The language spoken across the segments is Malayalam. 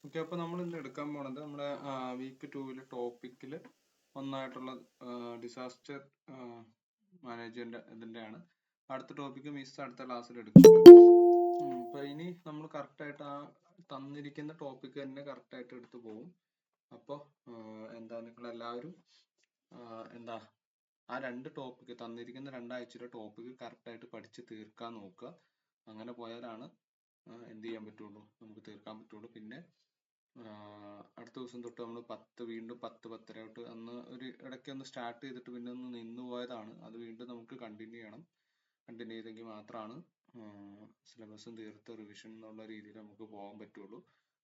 ഓക്കെ, അപ്പോൾ നമ്മൾ ഇന്ന് എടുക്കാൻ പോണത് നമ്മുടെ വീക്ക് 2 ടോപ്പിക്കിൽ ഒന്നായിട്ടുള്ള ഡിസാസ്റ്റർ മാനേജ്മെന്റ് ഇതിൻ്റെയാണ്. അടുത്ത ടോപ്പിക്ക് മിസ് അടുത്ത ക്ലാസ്സിൽ എടുക്കും. അപ്പോൾ ഇനി നമ്മൾ കറക്റ്റായിട്ട് ആ തന്നിരിക്കുന്ന ടോപ്പിക്ക് തന്നെ കറക്റ്റായിട്ട് എടുത്തു പോകും. അപ്പോൾ എന്താ നിങ്ങളെല്ലാവരും എന്താ ആ ടോപ്പിക്ക് തന്നിരിക്കുന്ന രണ്ടാഴ്ചയുടെ ടോപ്പിക്ക് കറക്റ്റായിട്ട് പഠിച്ച് തീർക്കാൻ നോക്കുക. അങ്ങനെ പോയാലാണ് എന്ത് ചെയ്യാൻ പറ്റുള്ളൂ, നമുക്ക് തീർക്കാൻ പറ്റുള്ളൂ. പിന്നെ അടുത്ത ദിവസം തൊട്ട് നമ്മൾ വീണ്ടും 10-10:30 തൊട്ട് അന്ന് ഒരു ഇടയ്ക്ക് ഒന്ന് സ്റ്റാർട്ട് ചെയ്തിട്ട് പിന്നെ ഒന്ന് നിന്ന് പോയതാണ്. അത് വീണ്ടും നമുക്ക് കണ്ടിന്യൂ ചെയ്യണം. കണ്ടിന്യൂ ചെയ്തെങ്കിൽ മാത്രമാണ് സിലബസും തീർത്ത് റിവിഷൻ എന്നുള്ള രീതിയിൽ നമുക്ക് പോകാൻ പറ്റുള്ളൂ.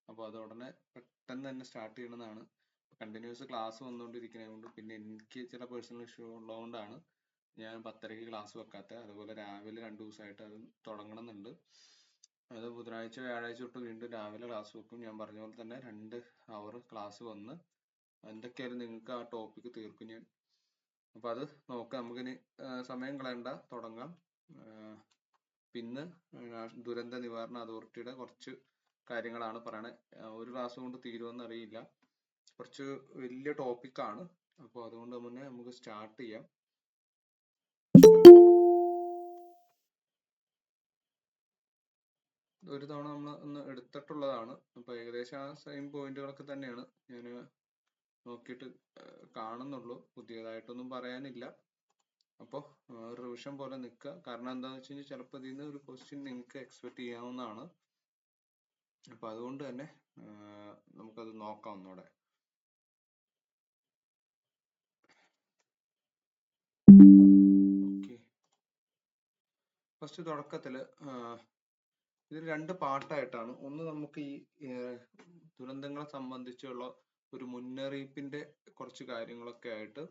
അപ്പോൾ അത് ഉടനെ പെട്ടെന്ന് തന്നെ സ്റ്റാർട്ട് ചെയ്യണമെന്നാണ്. കണ്ടിന്യൂസ് ക്ലാസ് വന്നുകൊണ്ടിരിക്കുന്നത് കൊണ്ട്, പിന്നെ എനിക്ക് ചില പേഴ്സണൽ ഇഷ്യൂ ഉള്ളതുകൊണ്ടാണ് ഞാൻ 10:30ക്ക് ക്ലാസ് വെക്കാത്തത്. അതുപോലെ രാവിലെ 2 ദിവസമായിട്ട് അത് തുടങ്ങണമെന്നുണ്ട്. അത് ബുധനാഴ്ച വ്യാഴാഴ്ച തൊട്ട് വീണ്ടും രാവിലെ ക്ലാസ് വെക്കും. ഞാൻ പറഞ്ഞ പോലെ തന്നെ 2 അവർ ക്ലാസ് വന്ന് എന്തൊക്കെയായാലും നിങ്ങൾക്ക് ആ ടോപ്പിക്ക് തീർക്കും ഞാൻ. അപ്പൊ അത് നോക്കാം. നമുക്കിനി സമയം കളയണ്ട, തുടങ്ങാം. പിന്നെ ദുരന്ത നിവാരണ അതോറിറ്റിയുടെ കുറച്ച് കാര്യങ്ങളാണ് പറയണേ. ഒരു ക്ലാസ് കൊണ്ട് തീരുമെന്ന് അറിയില്ല, കുറച്ച് വലിയ ടോപ്പിക്കാണ്. അപ്പോൾ അതുകൊണ്ട് മുന്നേ നമുക്ക് സ്റ്റാർട്ട് ചെയ്യാം. ഒരു തവണ നമ്മൾ ഒന്ന് എടുത്തിട്ടുള്ളതാണ്. അപ്പോൾ ഏകദേശം ആ സെയിം പോയിന്റുകളൊക്കെ തന്നെയാണ് ഞാൻ നോക്കിയിട്ട് കാണുന്നുള്ളൂ. പുതിയതായിട്ടൊന്നും പറയാനില്ല. അപ്പോൾ റിവിഷൻ പോലെ നിൽക്കുക. കാരണം എന്താണെന്ന് വെച്ച് കഴിഞ്ഞാൽ ചിലപ്പോൾ ഇതിൽ നിന്ന് ഒരു ക്വസ്റ്റ്യൻ നിങ്ങൾക്ക് എക്സ്പെക്ട് ചെയ്യാവുന്നതാണ്. അപ്പോൾ അതുകൊണ്ട് തന്നെ നമുക്കത് നോക്കാം ഒന്നുകൂടെ. ഓക്കെ, ഫസ്റ്റ് തുടക്കത്തിൽ ഇത് 2 പാർട്ടായിട്ടാണ്. ഒന്ന് നമുക്ക് ഈ ദുരന്തങ്ങളെ സംബന്ധിച്ചുള്ള ഒരു മുന്നറിയിപ്പിന്റെ കുറച്ച് കാര്യങ്ങളൊക്കെ ആയിട്ട്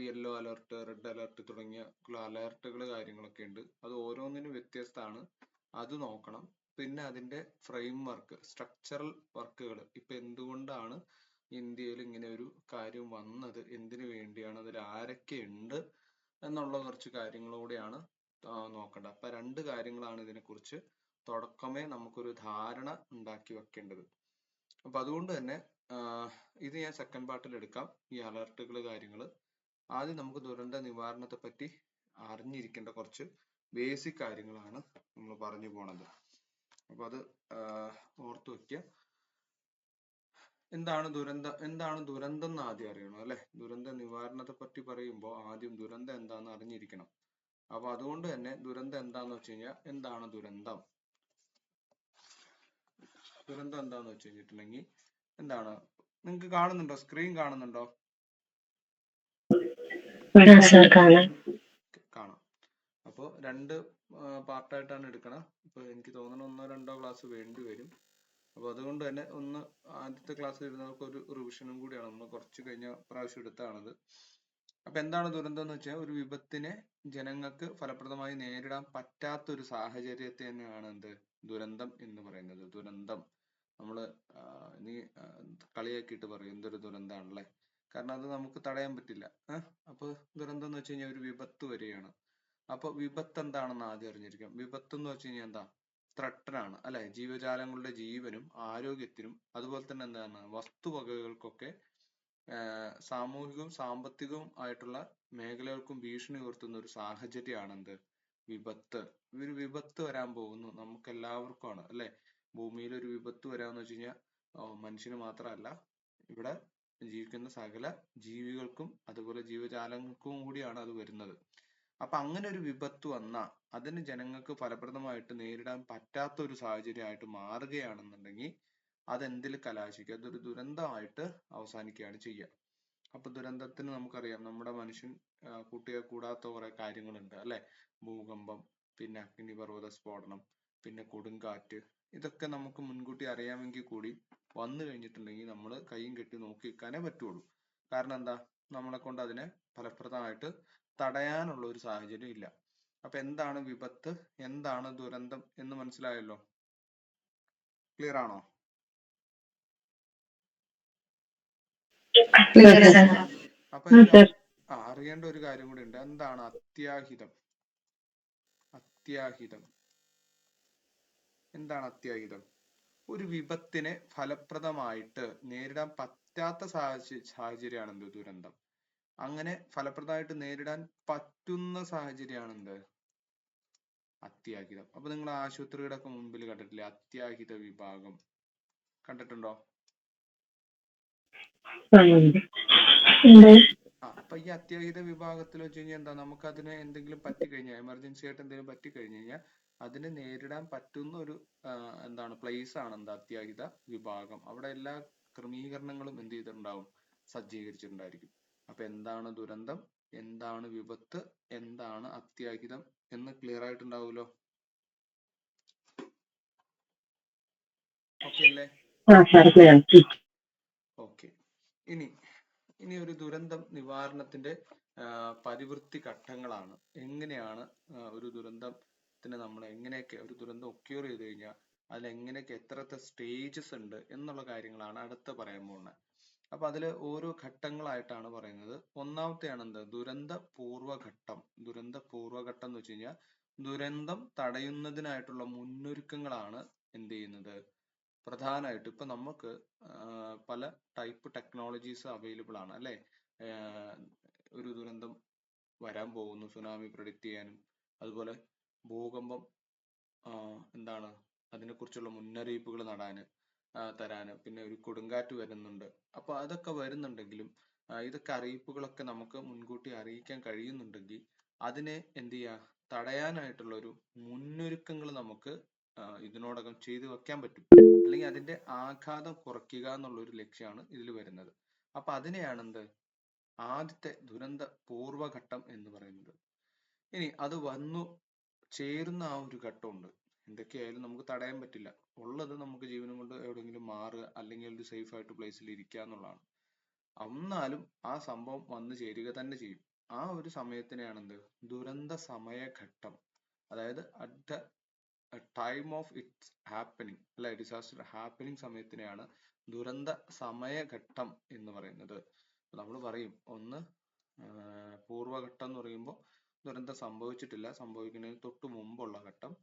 യെല്ലോ അലർട്ട്, റെഡ് അലർട്ട് തുടങ്ങിയ അലർട്ടുകൾ കാര്യങ്ങളൊക്കെ ഉണ്ട്. അത് ഓരോന്നിനും വ്യത്യസ്തമാണ്, അത് നോക്കണം. പിന്നെ അതിന്റെ ഫ്രെയിം വർക്ക്, സ്ട്രക്ചറൽ വർക്കുകൾ, ഇപ്പൊ എന്തുകൊണ്ടാണ് ഇന്ത്യയിൽ ഇങ്ങനെ ഒരു കാര്യം വന്നത്, എന്തിനു വേണ്ടിയാണ്, അതിൽ ആരൊക്കെ ഉണ്ട് എന്നുള്ള കുറച്ച് കാര്യങ്ങളൂടെയാണ് നോക്കേണ്ടത്. അപ്പൊ 2 കാര്യങ്ങളാണ് ഇതിനെക്കുറിച്ച് തുടക്കമേ നമുക്കൊരു ധാരണ ഉണ്ടാക്കി വെക്കേണ്ടത്. അപ്പൊ അതുകൊണ്ട് തന്നെ ഇത് ഞാൻ സെക്കൻഡ് പാർട്ടിൽ എടുക്കാം, ഈ അലർട്ടുകൾ കാര്യങ്ങൾ. ആദ്യം നമുക്ക് ദുരന്ത നിവാരണത്തെ പറ്റി അറിഞ്ഞിരിക്കേണ്ട കുറച്ച് ബേസിക് കാര്യങ്ങളാണ് നമ്മൾ പറഞ്ഞു പോണത്. അപ്പൊ അത് ഓർത്തു വെക്കുക. എന്താണ് ദുരന്തം എന്ന് ആദ്യം അറിയണം അല്ലെ. ദുരന്ത നിവാരണത്തെ പറ്റി പറയുമ്പോൾ ആദ്യം ദുരന്തം എന്താണെന്ന് അറിഞ്ഞിരിക്കണം. അപ്പൊ അതുകൊണ്ട് തന്നെ ദുരന്തം എന്താന്ന് വെച്ച് കഴിഞ്ഞാൽ, എന്താണ് ദുരന്തം എന്താന്ന് വെച്ച് കഴിഞ്ഞിട്ടുണ്ടെങ്കിൽ എന്താണ്, നിങ്ങൾക്ക് കാണുന്നുണ്ടോ? സ്ക്രീൻ കാണുന്നുണ്ടോ? കാണാം. അപ്പോൾ 2 പാർട്ടായിട്ടാണ് എടുക്കണം. ഇപ്പൊ എനിക്ക് തോന്നുന്നു 1-2 ക്ലാസ് വേണ്ടി വരും. അപ്പൊ അതുകൊണ്ട് തന്നെ ആദ്യത്തെ ക്ലാസ് ഇരുന്നവർക്ക് ഒരു റിവിഷനും കൂടിയാണ്. നമ്മൾ കുറച്ച് കഴിഞ്ഞ പ്രാവശ്യം എടുത്താണത്. അപ്പൊ എന്താണ് ദുരന്തം എന്ന് വെച്ചാൽ, ഒരു വിപത്തിനെ ജനങ്ങൾക്ക് ഫലപ്രദമായി നേരിടാൻ പറ്റാത്ത ഒരു സാഹചര്യത്തെ തന്നെയാണ് ദുരന്തം എന്ന് പറയുന്നത്. ദുരന്തം നമ്മള് നീ കളിയാക്കിയിട്ട് പറയും എന്തൊരു ദുരന്താണല്ലേ, കാരണം അത് നമുക്ക് തടയാൻ പറ്റില്ല. അപ്പൊ ദുരന്തം എന്ന് വെച്ച് കഴിഞ്ഞാൽ ഒരു വിപത്ത് വരികയാണ്. അപ്പൊ വിപത്ത് എന്താണെന്ന് ആദ്യം അറിഞ്ഞിരിക്കണം. വിപത്ത് എന്ന് വെച്ച് കഴിഞ്ഞാൽ എന്താ, ത്രട്ടനാണ് അല്ലെ. ജീവജാലങ്ങളുടെ ജീവനും ആരോഗ്യത്തിനും അതുപോലെ തന്നെ എന്താണ് വസ്തുവകകൾക്കൊക്കെ സാമൂഹികവും സാമ്പത്തികവും ആയിട്ടുള്ള മേഖലകൾക്കും ഭീഷണി ഉയർത്തുന്ന ഒരു സാഹചര്യമാണ് വിപത്ത്. ഒരു വിപത്ത് വരാൻ പോകുന്നു, നമുക്ക് എല്ലാവർക്കുമാണ് അല്ലെ. ഭൂമിയിൽ ഒരു വിപത്ത് വരാന്ന് വെച്ച് കഴിഞ്ഞാൽ മനുഷ്യന് മാത്രമല്ല, ഇവിടെ ജീവിക്കുന്ന സകല ജീവികൾക്കും അതുപോലെ ജീവജാലങ്ങൾക്കും കൂടിയാണ് അത് വരുന്നത്. അപ്പൊ അങ്ങനെ ഒരു വിപത്ത് വന്നാൽ അതിന് ജനങ്ങൾക്ക് ഫലപ്രദമായിട്ട് നേരിടാൻ പറ്റാത്ത ഒരു സാഹചര്യമായിട്ട് മാറുകയാണെന്നുണ്ടെങ്കിൽ അതെന്തിൽ കലാശിക്കുക, അതൊരു ദുരന്തമായിട്ട് അവസാനിക്കുകയാണ് ചെയ്യുക. അപ്പൊ ദുരന്തത്തിന് നമുക്കറിയാം, നമ്മുടെ മനുഷ്യൻ കൂടാത്ത കുറെ കാര്യങ്ങളുണ്ട് അല്ലെ. ഭൂകമ്പം, പിന്നെ അഗ്നിപർവ്വത സ്ഫോടനം, പിന്നെ കൊടുങ്കാറ്റ്. ഇതൊക്കെ നമുക്ക് മുൻകൂട്ടി അറിയാമെങ്കിൽ കൂടി വന്നു കഴിഞ്ഞിട്ടുണ്ടെങ്കിൽ നമ്മൾ കൈയും കെട്ടി നോക്കി നിൽക്കാനേ പറ്റുള്ളൂ. കാരണം എന്താ, നമ്മളെ കൊണ്ട് അതിനെ ഫലപ്രദമായിട്ട് തടയാനുള്ള ഒരു സാഹചര്യം ഇല്ല. അപ്പൊ എന്താണ് വിപത്ത്, എന്താണ് ദുരന്തം എന്ന് മനസ്സിലായല്ലോ? ക്ലിയർ ആണോ? അപ്പൊ അറിയേണ്ട ഒരു കാര്യം കൂടി ഉണ്ട്. എന്താണ് അത്യാഹിതം? എന്താണ് അത്യാഹിതം? ഒരു വിപത്തിനെ ഫലപ്രദമായിട്ട് നേരിടാൻ പറ്റാത്ത സാഹചര്യമാണ് എന്ത്? ദുരന്തം. അങ്ങനെ ഫലപ്രദമായിട്ട് നേരിടാൻ പറ്റുന്ന സാഹചര്യമാണ് എന്ത്? അത്യാഹിതം. അപ്പൊ നിങ്ങൾ ആശുപത്രിയുടെ ഒക്കെ മുമ്പിൽ കണ്ടിട്ടില്ലേ അത്യാഹിത വിഭാഗം? കണ്ടിട്ടുണ്ടോ? അപ്പൊ ഈ അത്യാഹിത വിഭാഗത്തിൽ വെച്ച് കഴിഞ്ഞാൽ എന്താ, നമുക്ക് അതിന് എന്തെങ്കിലും പറ്റിക്കഴിഞ്ഞാൽ, എമർജൻസി ആയിട്ട് എന്തെങ്കിലും പറ്റിക്കഴിഞ്ഞു കഴിഞ്ഞാൽ അതിനെ നേരിടാൻ പറ്റുന്ന ഒരു എന്താണ് പ്ലേസ് ആണ് എന്താ അത്യാഹിത വിഭാഗം. അവിടെ എല്ലാ ക്രമീകരണങ്ങളും എന്ത് ചെയ്തിട്ടുണ്ടാവും? സജ്ജീകരിച്ചിട്ടുണ്ടായിരിക്കും. അപ്പൊ എന്താണ് ദുരന്തം, എന്താണ് വിപത്ത്, എന്താണ് അത്യാഹിതം എന്ന് ക്ലിയർ ആയിട്ടുണ്ടാവുമല്ലോ. ഓക്കെ അല്ലേ? ഓക്കെ. ഇനി ഒരു ദുരന്തം നിവാരണത്തിന്റെ പരിവൃത്തി ഘട്ടങ്ങളാണ്. എങ്ങനെയാണ് ഒരു ദുരന്തത്തിന് നമ്മൾ എങ്ങനെയൊക്കെ ഒരു ദുരന്തം ഒക്യൂർ ചെയ്ത് കഴിഞ്ഞാൽ അതിൽ എങ്ങനെയൊക്കെ എത്രത്തെ സ്റ്റേജസ് ഉണ്ട് എന്നുള്ള കാര്യങ്ങളാണ് അടുത്ത് പറയാൻ പോകുന്നത്. അപ്പൊ അതിൽ ഓരോ ഘട്ടങ്ങളായിട്ടാണ് പറയുന്നത്. ഒന്നാമത്തെയാണ് എന്ത്? ദുരന്ത പൂർവ്വഘട്ടം. ദുരന്ത പൂർവ്വഘട്ടം എന്ന് വെച്ച് കഴിഞ്ഞാൽ ദുരന്തം തടയുന്നതിനായിട്ടുള്ള മുന്നൊരുക്കങ്ങളാണ് എന്ത് ചെയ്യുന്നത്? പ്രധാനമായിട്ട് ഇപ്പൊ നമുക്ക് പല ടൈപ്പ് ടെക്നോളജീസ് അവൈലബിൾ ആണ് അല്ലെ? ഒരു ദുരന്തം വരാൻ പോകുന്നു, സുനാമി പ്രെഡിക്റ്റ് ചെയ്യാനും അതുപോലെ ഭൂകമ്പം എന്താണ് അതിനെക്കുറിച്ചുള്ള മുന്നറിയിപ്പുകൾ തരാന്, പിന്നെ ഒരു കൊടുങ്കാറ്റ് വരുന്നുണ്ട്. അപ്പൊ അതൊക്കെ വരുന്നുണ്ടെങ്കിലും ഇതൊക്കെ അറിയിപ്പുകളൊക്കെ നമുക്ക് മുൻകൂട്ടി അറിയിക്കാൻ കഴിയുന്നുണ്ടെങ്കിൽ അതിനെ എന്ത് ചെയ്യുക, തടയാനായിട്ടുള്ള ഒരു മുന്നൊരുക്കങ്ങൾ നമുക്ക് ഇതിനോടകം ചെയ്തു വെക്കാൻ പറ്റും. അല്ലെങ്കിൽ അതിന്റെ ആഘാതം കുറയ്ക്കുക എന്നുള്ള ഒരു ലക്ഷ്യമാണ് ഇതിൽ വരുന്നത്. അപ്പൊ അതിനെയാണ് എന്ത്? ആദ്യത്തെ ദുരന്ത പൂർവ്വഘട്ടം എന്ന് പറയുന്നത്. ഇനി അത് വന്നു ചേരുന്ന ആ ഒരു ഘട്ടമുണ്ട്. എന്തൊക്കെയായാലും നമുക്ക് തടയാൻ പറ്റില്ല. ഉള്ളത് നമുക്ക് ജീവനും കൊണ്ട് എവിടെയെങ്കിലും മാറുക അല്ലെങ്കിൽ ഒരു സേഫ് ആയിട്ട് പ്ലേസിൽ ഇരിക്കുക എന്നുള്ളതാണ്. എന്നാലും ആ സംഭവം വന്നു ചേരുക തന്നെ ചെയ്യും. ആ ഒരു സമയത്തിനെയാണ് എന്ത്? ദുരന്ത സമയഘട്ടം. അതായത് at time of its happening അല്ലെ, ഡിസാസ്റ്റർ ഹാപ്പനിങ് സമയത്തിനെയാണ് ദുരന്ത സമയഘട്ടം എന്ന് പറയുന്നത്. നമ്മൾ പറയും ഒന്ന് പൂർവ്വഘട്ടം എന്ന് പറയുമ്പോൾ ദുരന്തം സംഭവിച്ചിട്ടില്ല, സംഭവിക്കുന്നതിന് തൊട്ട് മുമ്പുള്ള ഘട്ടം.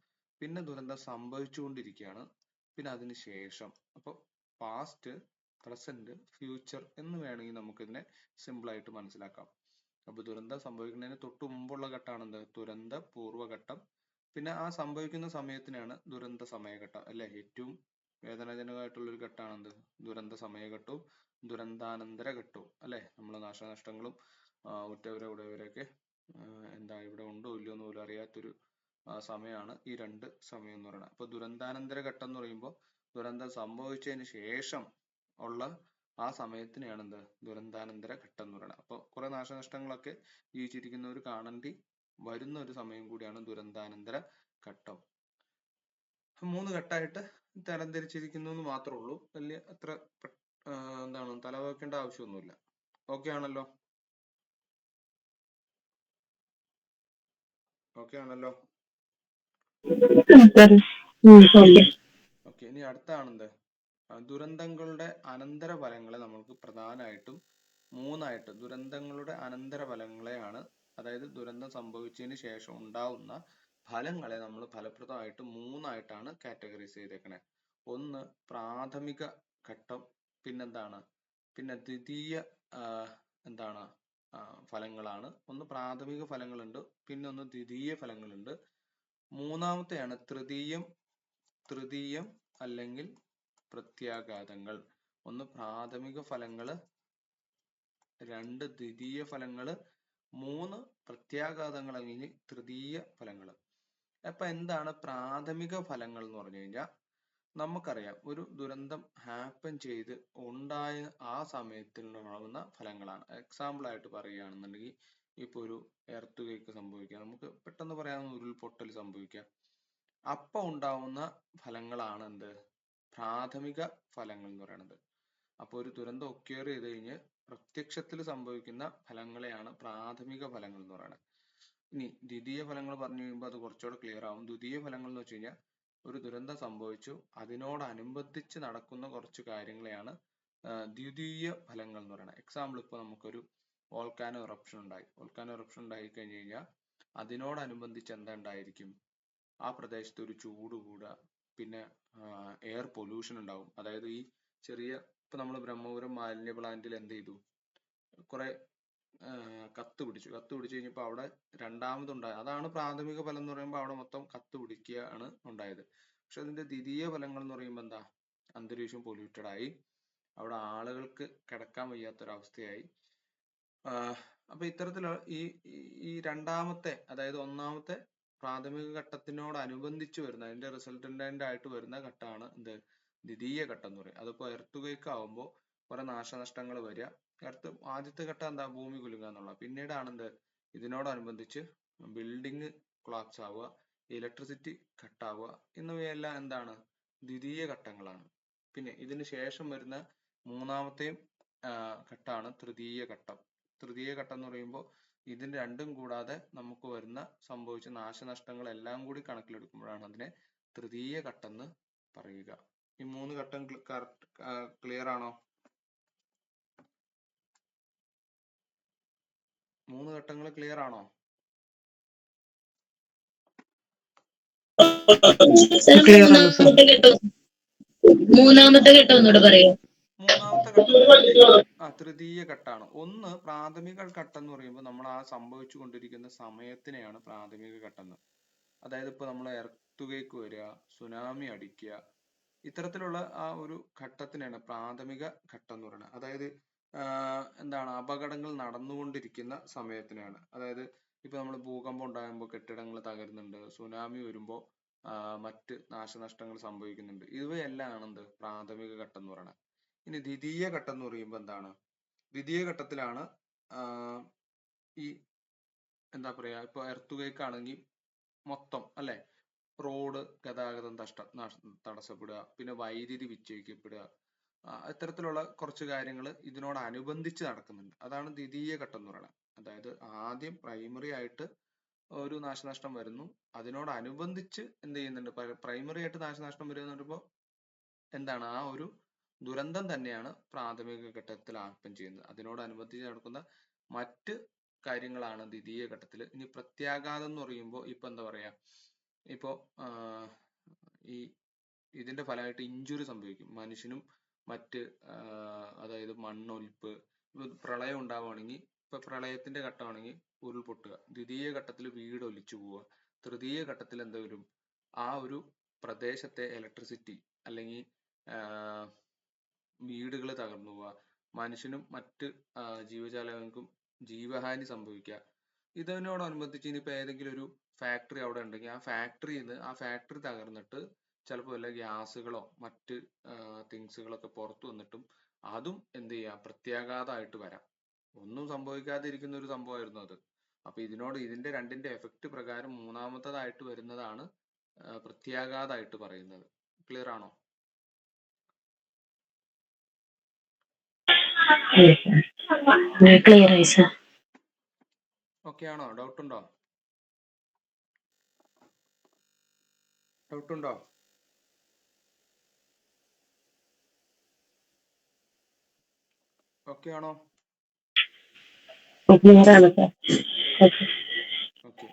പിന്നെ ദുരന്തം സംഭവിച്ചുകൊണ്ടിരിക്കുകയാണ്, പിന്നെ അതിന് ശേഷം. അപ്പോൾ പാസ്റ്റ്, പ്രസന്റ്, ഫ്യൂച്ചർ എന്ന് വേണമെങ്കിൽ നമുക്കിതിനെ സിമ്പിൾ ആയിട്ട് മനസ്സിലാക്കാം. അപ്പൊ ദുരന്തം സംഭവിക്കുന്നതിന് തൊട്ട് മുമ്പുള്ള ഘട്ടമാണ് എന്ത്? ദുരന്ത പൂർവ്വഘട്ടം. പിന്നെ ആ സംഭവിക്കുന്ന സമയത്തിനാണ് ദുരന്ത സമയഘട്ടം അല്ലെ. ഏറ്റവും വേദനാജനകമായിട്ടുള്ള ഒരു ഘട്ടമാണ് എന്ത്? ദുരന്ത സമയഘട്ടവും ദുരന്താനന്തര ഘട്ടവും അല്ലെ. നമ്മൾ നാശനഷ്ടങ്ങളും ഉറ്റവരൊക്കെ എന്താ ഇവിടെ ഉണ്ടോ ഇല്ലയോ എന്ന് പോലും അറിയാത്തൊരു സമയമാണ് ഈ രണ്ട് സമയം എന്ന് പറയുന്നത്. അപ്പൊ ദുരന്താനന്തര ഘട്ടം എന്ന് പറയുമ്പോൾ ദുരന്തം സംഭവിച്ചതിന് ശേഷം ഉള്ള ആ സമയത്തിനെയാണ് എന്ത്? ദുരന്താനന്തര ഘട്ടം എന്ന് പറയുന്നത്. അപ്പൊ കുറെ നാശനഷ്ടങ്ങളൊക്കെ ജീവിച്ചിരിക്കുന്നവർ കാണേണ്ടി വരുന്ന ഒരു സമയം കൂടിയാണ് ദുരന്താനന്തര ഘട്ടം. 3 ഘട്ടമായിട്ട് തരംതിരിച്ചിരിക്കുന്നു എന്ന് മാത്രമേ ഉള്ളൂ. വലിയ അത്ര എന്താണ് തലവെക്കേണ്ട ആവശ്യമൊന്നുമില്ല. ഓക്കെ ആണല്ലോ? ഓക്കെ ആണല്ലോ? ഓക്കെ. ഇനി അടുത്താണെന്ത്? ദുരന്തങ്ങളുടെ അനന്തരഫലങ്ങളെ നമുക്ക് പ്രധാനമായിട്ടും മൂന്നായിട്ട്, ദുരന്തങ്ങളുടെ അനന്തരഫലങ്ങളെയാണ്, അതായത് ദുരന്തം സംഭവിച്ചതിന് ശേഷം ഉണ്ടാവുന്ന ഫലങ്ങളെ നമ്മൾ ഫലപ്രദമായിട്ട് മൂന്നായിട്ടാണ് കാറ്റഗറൈസ് ചെയ്തേക്കണേ. ഒന്ന് പ്രാഥമിക ഘട്ടം, പിന്നെന്താണ്, പിന്നെ ദ്വിതീയ എന്താണ് ഫലങ്ങളാണ്. ഒന്ന് പ്രാഥമിക ഫലങ്ങളുണ്ട്, പിന്നെ ഒന്ന് ദ്വിതീയ ഫലങ്ങളുണ്ട്. മൂന്നാമത്തെയാണ് തൃതീയം അല്ലെങ്കിൽ പ്രത്യാഘാതങ്ങൾ. ഒന്ന് പ്രാഥമിക ഫലങ്ങള്, രണ്ട് ദ്വിതീയ ഫലങ്ങള്, മൂന്ന് പ്രത്യാഘാതങ്ങൾ അല്ലെങ്കിൽ തൃതീയ ഫലങ്ങൾ. അപ്പൊ എന്താണ് പ്രാഥമിക ഫലങ്ങൾ എന്ന് പറഞ്ഞു കഴിഞ്ഞാൽ, നമുക്കറിയാം ഒരു ദുരന്തം ഹാപ്പൻ ചെയ്ത് ഉണ്ടായ ആ സമയത്തുണ്ടാകുന്ന ഫലങ്ങളാണ്. എക്സാമ്പിൾ ആയിട്ട് പറയുകയാണെന്നുണ്ടെങ്കിൽ ഇപ്പൊ ഒരു എർത്ത് ക്വേക്ക് സംഭവിക്കാം, നമുക്ക് പെട്ടെന്ന് പറയാവുന്ന ഉരുൾപൊട്ടൽ സംഭവിക്കാം. അപ്പൊ ഉണ്ടാവുന്ന ഫലങ്ങളാണ് എന്ത്? പ്രാഥമിക ഫലങ്ങൾ എന്ന് പറയുന്നത്. അപ്പൊ ഒരു ദുരന്തം ഒക്യൂർ ചെയ്ത് കഴിഞ്ഞ് പ്രത്യക്ഷത്തിൽ സംഭവിക്കുന്ന ഫലങ്ങളെയാണ് പ്രാഥമിക ഫലങ്ങൾ എന്ന് പറയുന്നത്. ഇനി ദ്വിതീയ ഫലങ്ങൾ പറഞ്ഞു കഴിയുമ്പോൾ അത് കുറച്ചുകൂടെ ക്ലിയർ ആവും. ദ്വിതീയ ഫലങ്ങൾ എന്ന് വെച്ച് കഴിഞ്ഞാൽ ഒരു ദുരന്തം സംഭവിച്ചു, അതിനോടനുബന്ധിച്ച് നടക്കുന്ന കുറച്ച് കാര്യങ്ങളെയാണ് ദ്വിതീയ ഫലങ്ങൾ എന്ന് പറയുന്നത്. എക്സാമ്പിൾ ഇപ്പൊ നമുക്കൊരു വോൾക്കാനോ ഇറപ്ഷൻ ഉണ്ടായി. വോൾക്കാനോ ഇറപ്ഷൻ ഉണ്ടായി കഴിഞ്ഞു കഴിഞ്ഞാൽ അതിനോടനുബന്ധിച്ച് എന്താ ഉണ്ടായിരിക്കും? ആ പ്രദേശത്ത് ഒരു ചൂട് കൂടുക, പിന്നെ എയർ പൊല്യൂഷൻ ഉണ്ടാവും. അതായത് ഈ ചെറിയ ഇപ്പൊ നമ്മൾ ബ്രഹ്മപുരം മാലിന്യ പ്ലാന്റിൽ എന്ത് ചെയ്തു, കുറെ കത്ത് പിടിച്ചു കഴിഞ്ഞപ്പോൾ അവിടെ രണ്ടാമതുണ്ടായ, അതാണ് പ്രാഥമിക ഫലം എന്ന് പറയുമ്പോൾ അവിടെ മൊത്തം കത്ത് പിടിക്കുകയാണ് ഉണ്ടായത്. പക്ഷെ അതിന്റെ ദ്വിതീയ ഫലങ്ങൾ എന്ന് പറയുമ്പോൾ എന്താ, അന്തരീക്ഷം പൊല്യൂട്ടഡ് ആയി, അവിടെ ആളുകൾക്ക് കിടക്കാൻ വയ്യാത്തൊരവസ്ഥയായി. അപ്പൊ ഇത്തരത്തിലുള്ള ഈ രണ്ടാമത്തെ, അതായത് ഒന്നാമത്തെ പ്രാഥമിക ഘട്ടത്തിനോടനുബന്ധിച്ച് വരുന്ന, അതിന്റെ റിസൾട്ടന്റ് ആയിട്ട് വരുന്ന ഘട്ടമാണ് എന്ത്, ദ്വിതീയ ഘട്ടം എന്ന് പറയും. അതിപ്പോ എർത്ത് ആവുമ്പോൾ കുറെ നാശനഷ്ടങ്ങൾ വരിക. ആദ്യത്തെ ഘട്ടം എന്താ, ഭൂമി കുലുങ്ങുക എന്നുള്ള. പിന്നീടാണ് എന്ത്, ഇതിനോടനുബന്ധിച്ച് ബിൽഡിംഗ് കൊളാപ്സ് ആവുക, ഇലക്ട്രിസിറ്റി കട്ടാവുക എന്നിവയെല്ലാം എന്താണ്, ദ്വിതീയ ഘട്ടങ്ങളാണ്. പിന്നെ ഇതിന് ശേഷം വരുന്ന മൂന്നാമത്തെയും ഘട്ടമാണ് തൃതീയ ഘട്ടം. തൃതീയ ഘട്ടം എന്ന് പറയുമ്പോൾ ഇതിന് രണ്ടും കൂടാതെ നമുക്ക് വരുന്ന സംഭവിച്ച നാശനഷ്ടങ്ങൾ എല്ലാം കൂടി കണക്കിലെടുക്കുമ്പോഴാണ് അതിനെ തൃതീയ ഘട്ടം എന്ന് പറയുക. ഈ 3 ഘട്ടം ക്ലിയർ ആണോ? 3 ഘട്ടങ്ങൾ ക്ലിയർ ആണോ? മൂന്നാമത്തെ ഘട്ടം ഒന്നുകൂടെ പറയോ? മൂന്നാമത്തെ ഘട്ടം തൃതീയ ഘട്ടമാണ്. ഒന്ന് പ്രാഥമിക ഘട്ടം എന്ന് പറയുമ്പോൾ നമ്മൾ ആ സംഭവിച്ചു കൊണ്ടിരിക്കുന്ന സമയത്തിനെയാണ് പ്രാഥമിക ഘട്ടം എന്ന്. അതായത് ഇപ്പൊ നമ്മൾ എർത്തുകേക്ക് വരിക, സുനാമി അടിക്കുക, ഇത്തരത്തിലുള്ള ആ ഒരു ഘട്ടത്തിനാണ് പ്രാഥമിക ഘട്ടം എന്ന് പറയുന്നത്. അതായത് എന്താണ്, അപകടങ്ങൾ നടന്നുകൊണ്ടിരിക്കുന്ന സമയത്തിനാണ്. അതായത് ഇപ്പൊ നമ്മൾ ഭൂകമ്പം ഉണ്ടാകുമ്പോൾ കെട്ടിടങ്ങൾ തകരുന്നുണ്ട്, സുനാമി വരുമ്പോൾ മറ്റ് നാശനഷ്ടങ്ങൾ സംഭവിക്കുന്നുണ്ട്. ഇവയെല്ലാം എന്ത്, പ്രാഥമിക ഘട്ടം എന്ന് പറയുന്നത്. ഇനി ദ്വിതീയ ഘട്ടം എന്ന് പറയുമ്പോൾ എന്താണ്, ദ്വിതീയ ഘട്ടത്തിലാണ് ഈ എന്താ പറയാ, ഇപ്പൊ എർത്തുകേക്ക് ആണെങ്കിൽ മൊത്തം അല്ലെ, റോഡ് ഗതാഗതം തടസ്സപ്പെടുക, പിന്നെ വൈദ്യുതി വിച്ഛേദിക്കപ്പെടുക, ഇത്തരത്തിലുള്ള കുറച്ച് കാര്യങ്ങൾ ഇതിനോടനുബന്ധിച്ച് നടക്കുന്നുണ്ട്. അതാണ് ദ്വിതീയ ഘട്ടം എന്ന് പറയുന്നത്. അതായത് ആദ്യം പ്രൈമറി ആയിട്ട് ഒരു നാശനഷ്ടം വരുന്നു, അതിനോടനുബന്ധിച്ച് എന്ത് ചെയ്യുന്നുണ്ട്, പ്രൈമറി ആയിട്ട് നാശനഷ്ടം വരിക എന്ന് പറയുമ്പോൾ എന്താണ്, ആ ഒരു ദുരന്തം തന്നെയാണ് പ്രാഥമിക ഘട്ടത്തിൽ ആർപ്പം ചെയ്യുന്നത്. അതിനോടനുബന്ധിച്ച് നടക്കുന്ന മറ്റ് കാര്യങ്ങളാണ് ദ്വിതീയ ഘട്ടത്തിൽ. ഇനി പ്രത്യാഘാതം എന്ന് പറയുമ്പോൾ ഇപ്പൊ എന്താ പറയാ, ഇപ്പോ ഇതിന്റെ ഫലമായിട്ട് ഇഞ്ചുറി സംഭവിക്കും മനുഷ്യനും മറ്റ് അതായത് മണ്ണൊലിപ്പ്, പ്രളയം ഉണ്ടാവുകയാണെങ്കിൽ, ഇപ്പൊ പ്രളയത്തിന്റെ ഘട്ടമാണെങ്കിൽ ഉരുൾപൊട്ടുക, ദ്വിതീയ ഘട്ടത്തിൽ വീട് ഒലിച്ചു പോവുക, തൃതീയ ഘട്ടത്തിൽ എന്താ വരും, ആ ഒരു പ്രദേശത്തെ ഇലക്ട്രിസിറ്റി അല്ലെങ്കിൽ വീടുകൾ തകർന്നു പോവുക, മനുഷ്യനും മറ്റ് ജീവജാലങ്ങൾക്കും ജീവഹാനി സംഭവിക്കുക. ഇതിനോടനുബന്ധിച്ച് ഇനിയിപ്പോൾ ഏതെങ്കിലും ഒരു ഫാക്ടറി അവിടെ ഉണ്ടെങ്കിൽ ആ ഫാക്ടറി തകർന്നിട്ട് ചിലപ്പോൾ വല്ല ഗ്യാസുകളോ മറ്റ് തിങ്സുകളൊക്കെ പുറത്തു വന്നിട്ടും അതും എന്ത് ചെയ്യാം, പ്രത്യാഘാതമായിട്ട് വരാം. ഒന്നും സംഭവിക്കാതിരിക്കുന്ന ഒരു സംഭവമായിരുന്നു അത്. അപ്പൊ ഇതിന്റെ രണ്ടിന്റെ എഫക്റ്റ് പ്രകാരം മൂന്നാമത്തതായിട്ട് വരുന്നതാണ് പ്രത്യാഘാതമായിട്ട് പറയുന്നത്. ക്ലിയർ ആണോ? ക്ലിയർ ആയി സർ. ഓക്കെ ആണോ? ഡൗട്ട് ഉണ്ടോ? ഓക്കെ ആണോ? ഓക്കെ.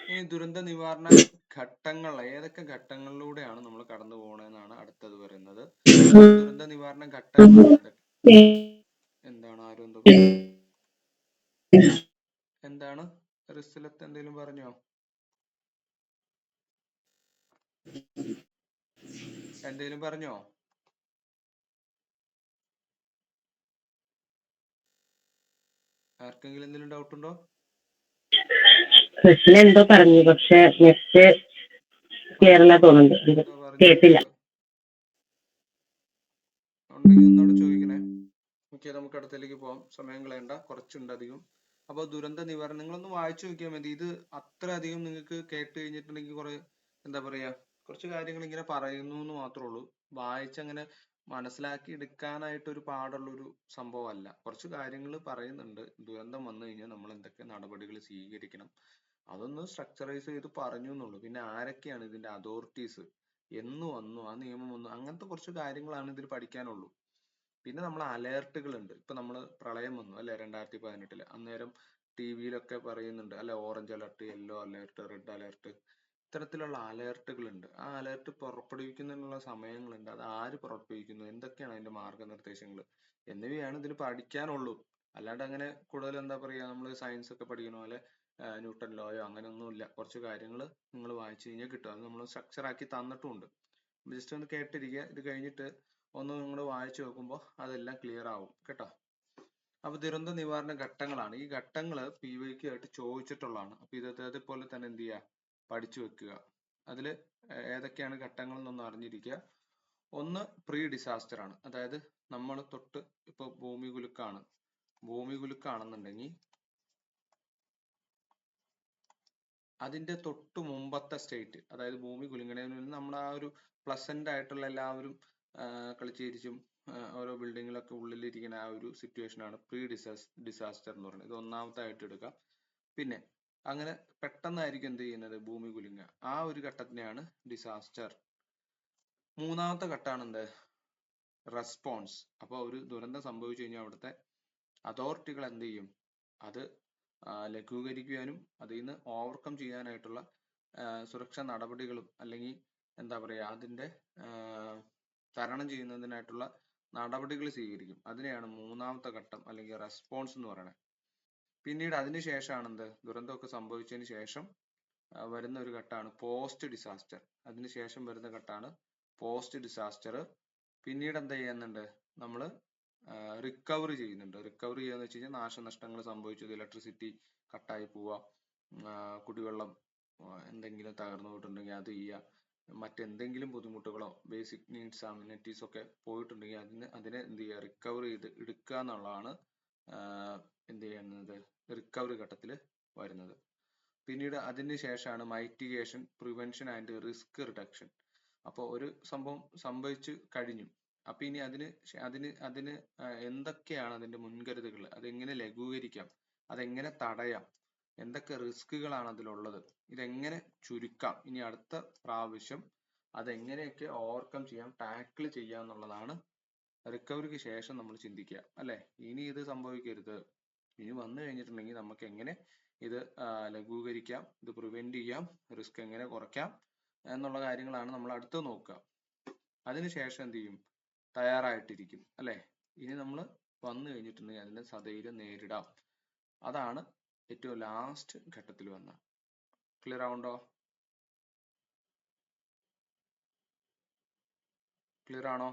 ഇനി ദുരന്ത നിവാരണ ഘട്ടങ്ങൾ, ഏതൊക്കെ ഘട്ടങ്ങളിലൂടെയാണ് നമ്മൾ കടന്നു പോകണമെന്നാണ് അടുത്തത് പറയുന്നത്. ദുരന്ത നിവാരണ ഘട്ടങ്ങൾ എന്താണ്, ആരും എന്താണ്, റിസലത്ത് എന്തെങ്കിലും പറഞ്ഞോ? എന്തെങ്കിലും പറഞ്ഞോ? ആർക്കെങ്കിലും എന്തെങ്കിലും ഡൗട്ട് ഉണ്ടോ? എന്തോ പറഞ്ഞു, പക്ഷെ നെക്സ്റ്റ് ക്ലിയർ തോന്നുന്നുണ്ട്, കേട്ടില്ല. ഉണ്ടെങ്കിൽ ഒന്നോട് ചോദിക്കണേ. ഓക്കെ, നമുക്ക് അടുത്തേക്ക് പോവാം, സമയം കളയണ്ട, കുറച്ചുണ്ട് അധികം. അപ്പൊ ദുരന്ത നിവാരണം നിങ്ങളൊന്ന് വായിച്ചു നോക്കിയാൽ മതി. ഇത് അത്ര അധികം നിങ്ങൾക്ക് കേട്ട് കഴിഞ്ഞിട്ടുണ്ടെങ്കിൽ കുറെ എന്താ പറയാ, കുറച്ച് കാര്യങ്ങൾ ഇങ്ങനെ പറയുന്നു എന്ന് മാത്രമേ ഉള്ളൂ. വായിച്ചങ്ങനെ മനസ്സിലാക്കി എടുക്കാനായിട്ട് ഒരു പാടുള്ള ഒരു സംഭവമല്ല. കുറച്ച് കാര്യങ്ങൾ പറയുന്നുണ്ട്. ദുരന്തം വന്നു കഴിഞ്ഞാൽ നമ്മൾ എന്തൊക്കെ നടപടികൾ സ്വീകരിക്കണം, അതൊന്ന് സ്ട്രക്ചറൈസ് ചെയ്ത് പറഞ്ഞു എന്നുള്ളൂ. പിന്നെ ആരൊക്കെയാണ് ഇതിന്റെ അതോറിറ്റീസ്, എന്ന് വന്നു, ആ നിയമം വന്നു, അങ്ങനത്തെ കുറച്ച് കാര്യങ്ങളാണ് ഇതിൽ പഠിക്കാനുള്ളൂ. പിന്നെ നമ്മൾ അലേർട്ടുകൾ ഉണ്ട്. ഇപ്പൊ നമ്മൾ പ്രളയം വന്നു അല്ലെ 2018, അന്നേരം ടി വിയിലൊക്കെ പറയുന്നുണ്ട് അല്ലെ, orange alert, yellow alert, red alert. ഇത്തരത്തിലുള്ള അലേർട്ടുകളുണ്ട്. ആ അലേർട്ട് പുറപ്പെടുവിക്കുന്നതിനുള്ള സമയങ്ങളുണ്ട്. അത് ആര് പുറപ്പെടുവിക്കുന്നു, എന്തൊക്കെയാണ് അതിന്റെ മാർഗനിർദ്ദേശങ്ങൾ എന്നിവയാണ് ഇതിൽ പഠിക്കാനുള്ളൂ. അല്ലാണ്ട് അങ്ങനെ കൂടുതൽ എന്താ പറയുക, നമ്മൾ സയൻസ് ഒക്കെ പഠിക്കണ പോലെ ന്യൂട്ടൺ ലോയോ അങ്ങനെയൊന്നുമില്ല. കുറച്ച് കാര്യങ്ങൾ നിങ്ങൾ വായിച്ചു കഴിഞ്ഞാൽ കിട്ടും. അത് നമ്മൾ സ്ട്രക്ചർ ആക്കി തന്നിട്ടുമുണ്ട്. ജസ്റ്റ് ഒന്ന് കേട്ടിരിക്കുക. ഇത് കഴിഞ്ഞിട്ട് ഒന്ന് നിങ്ങൾ വായിച്ചു നോക്കുമ്പോൾ അതെല്ലാം ക്ലിയർ ആവും കേട്ടോ. അപ്പൊ ദുരന്ത നിവാരണ ഘട്ടങ്ങളാണ്. ഈ ഘട്ടങ്ങൾ PYQ ആയിട്ട് ചോദിച്ചിട്ടുള്ളതാണ്. അപ്പൊ ഇതേപോലെ തന്നെ എന്ത് ചെയ്യുക, പഠിച്ചു വെക്കുക. അതിൽ ഏതൊക്കെയാണ് ഘട്ടങ്ങൾ എന്നൊന്ന് അറിഞ്ഞിരിക്കുക. ഒന്ന് പ്രീ ഡിസാസ്റ്റർ ആണ്. അതായത് നമ്മൾ തൊട്ട് ഇപ്പൊ ഭൂമി കുലുക്കാണെന്നുണ്ടെങ്കിൽ അതിന്റെ തൊട്ട് മുമ്പത്തെ സ്റ്റേറ്റ്, അതായത് ഭൂമി കുലുങ്ങുന്നതിന് മുന്നേ നമ്മൾ ആ ഒരു പ്ലസന്റ് ആയിട്ടുള്ള എല്ലാവരും കളിച്ചിരിച്ചും ഓരോ ബിൽഡിങ്ങിലൊക്കെ ഉള്ളിലിരിക്കുന്ന ആ ഒരു സിറ്റുവേഷൻ ആണ് പ്രീ ഡിസാസ്റ്റർ എന്ന് പറയുന്നത്. ഇത് ഒന്നാമത്തെ ആയിട്ട് എടുക്കാം. പിന്നെ അങ്ങനെ പെട്ടെന്നായിരിക്കും എന്ത് ചെയ്യുന്നത്, ഭൂമി കുലുങ്ങുക. ആ ഒരു ഘട്ടത്തിനെയാണ് ഡിസാസ്റ്റർ. മൂന്നാമത്തെ ഘട്ടമാണ് എന്ത്, റെസ്പോൺസ്. അപ്പോൾ ഒരു ദുരന്തം സംഭവിച്ചു കഴിഞ്ഞാൽ അവിടുത്തെ അതോറിറ്റികൾ എന്ത് ചെയ്യും, അത് ലഘൂകരിക്കുവാനും അതിൽ നിന്ന് ഓവർകം ചെയ്യാനായിട്ടുള്ള സുരക്ഷാ നടപടികളും അല്ലെങ്കിൽ എന്താ പറയുക അതിന്റെ തരണം ചെയ്യുന്നതിനായിട്ടുള്ള നടപടികൾ സ്വീകരിക്കും. അതിനെയാണ് മൂന്നാമത്തെ ഘട്ടം അല്ലെങ്കിൽ റെസ്പോൺസ് എന്ന് പറയുന്നത്. പിന്നീട് അതിനുശേഷമാണ് എന്ത്, ദുരന്തമൊക്കെ സംഭവിച്ചതിന് ശേഷം വരുന്ന ഒരു ഘട്ടമാണ് പോസ്റ്റ് ഡിസാസ്റ്റർ. അതിനുശേഷം വരുന്ന ഘട്ടമാണ് പോസ്റ്റ് ഡിസാസ്റ്റർ. പിന്നീട് എന്താ ചെയ്യുന്നുണ്ട്, നമ്മൾ റിക്കവറി ചെയ്യുന്നുണ്ട്. റിക്കവറി ചെയ്യാന്ന് വെച്ച് കഴിഞ്ഞാൽ നാശനഷ്ടങ്ങൾ സംഭവിച്ചത്, ഇലക്ട്രിസിറ്റി കട്ടായി പോവുക, കുടിവെള്ളം എന്തെങ്കിലും തകർന്നു പോയിട്ടുണ്ടെങ്കിൽ അത് ചെയ്യുക, മറ്റെന്തെങ്കിലും ബുദ്ധിമുട്ടുകളോ ബേസിക് നീഡ്സ് അമ്യൂണിറ്റീസ് ഒക്കെ പോയിട്ടുണ്ടെങ്കിൽ അതിനെ എന്ത് ചെയ്യുക, റിക്കവർ ചെയ്ത് എടുക്കുക എന്നുള്ളതാണ് എന്ത് ചെയ്യുന്നത്, റിക്കവറി ഘട്ടത്തിൽ വരുന്നത്. പിന്നീട് അതിന് ശേഷമാണ് മൈറ്റിഗേഷൻ, പ്രിവെൻഷൻ ആൻഡ് റിസ്ക് റിഡക്ഷൻ. അപ്പോൾ ഒരു സംഭവം സംഭവിച്ചു കഴിഞ്ഞു. അപ്പൊ ഇനി അതിന് എന്തൊക്കെയാണ് അതിന്റെ മുൻകരുതലുകൾ, അതെങ്ങനെ ലഘൂകരിക്കാം, അതെങ്ങനെ തടയാം, എന്തൊക്കെ റിസ്കുകളാണ് അതിലുള്ളത്, ഇതെങ്ങനെ ചുരുക്കാം, ഇനി അടുത്ത പ്രാവശ്യം അതെങ്ങനെയൊക്കെ ഓവർകം ചെയ്യാം, ടാക്കിൾ ചെയ്യാം എന്നുള്ളതാണ് റിക്കവറിക്ക് ശേഷം നമ്മൾ ചിന്തിക്കുക. അല്ലെ, ഇനി ഇത് സംഭവിക്കരുത്, ഇനി വന്നു കഴിഞ്ഞിട്ടുണ്ടെങ്കിൽ നമുക്ക് എങ്ങനെ ഇത് ലഘൂകരിക്കാം, ഇത് പ്രിവെന്റ് ചെയ്യാം, റിസ്ക് എങ്ങനെ കുറയ്ക്കാം എന്നുള്ള കാര്യങ്ങളാണ് നമ്മൾ അടുത്ത് നോക്കുക. അതിനുശേഷം എന്ത് ചെയ്യും, തയ്യാറായിട്ടിരിക്കും. അല്ലെ, ഇനി നമ്മൾ വന്നു കഴിഞ്ഞിട്ടുണ്ടെങ്കിൽ അതിനെ സധൈര്യം നേരിടാം. അതാണ് ഏറ്റവും ലാസ്റ്റ് ഘട്ടത്തിൽ വന്ന. ക്ലിയർ ആവുണ്ടോ? ക്ലിയർ ആണോ?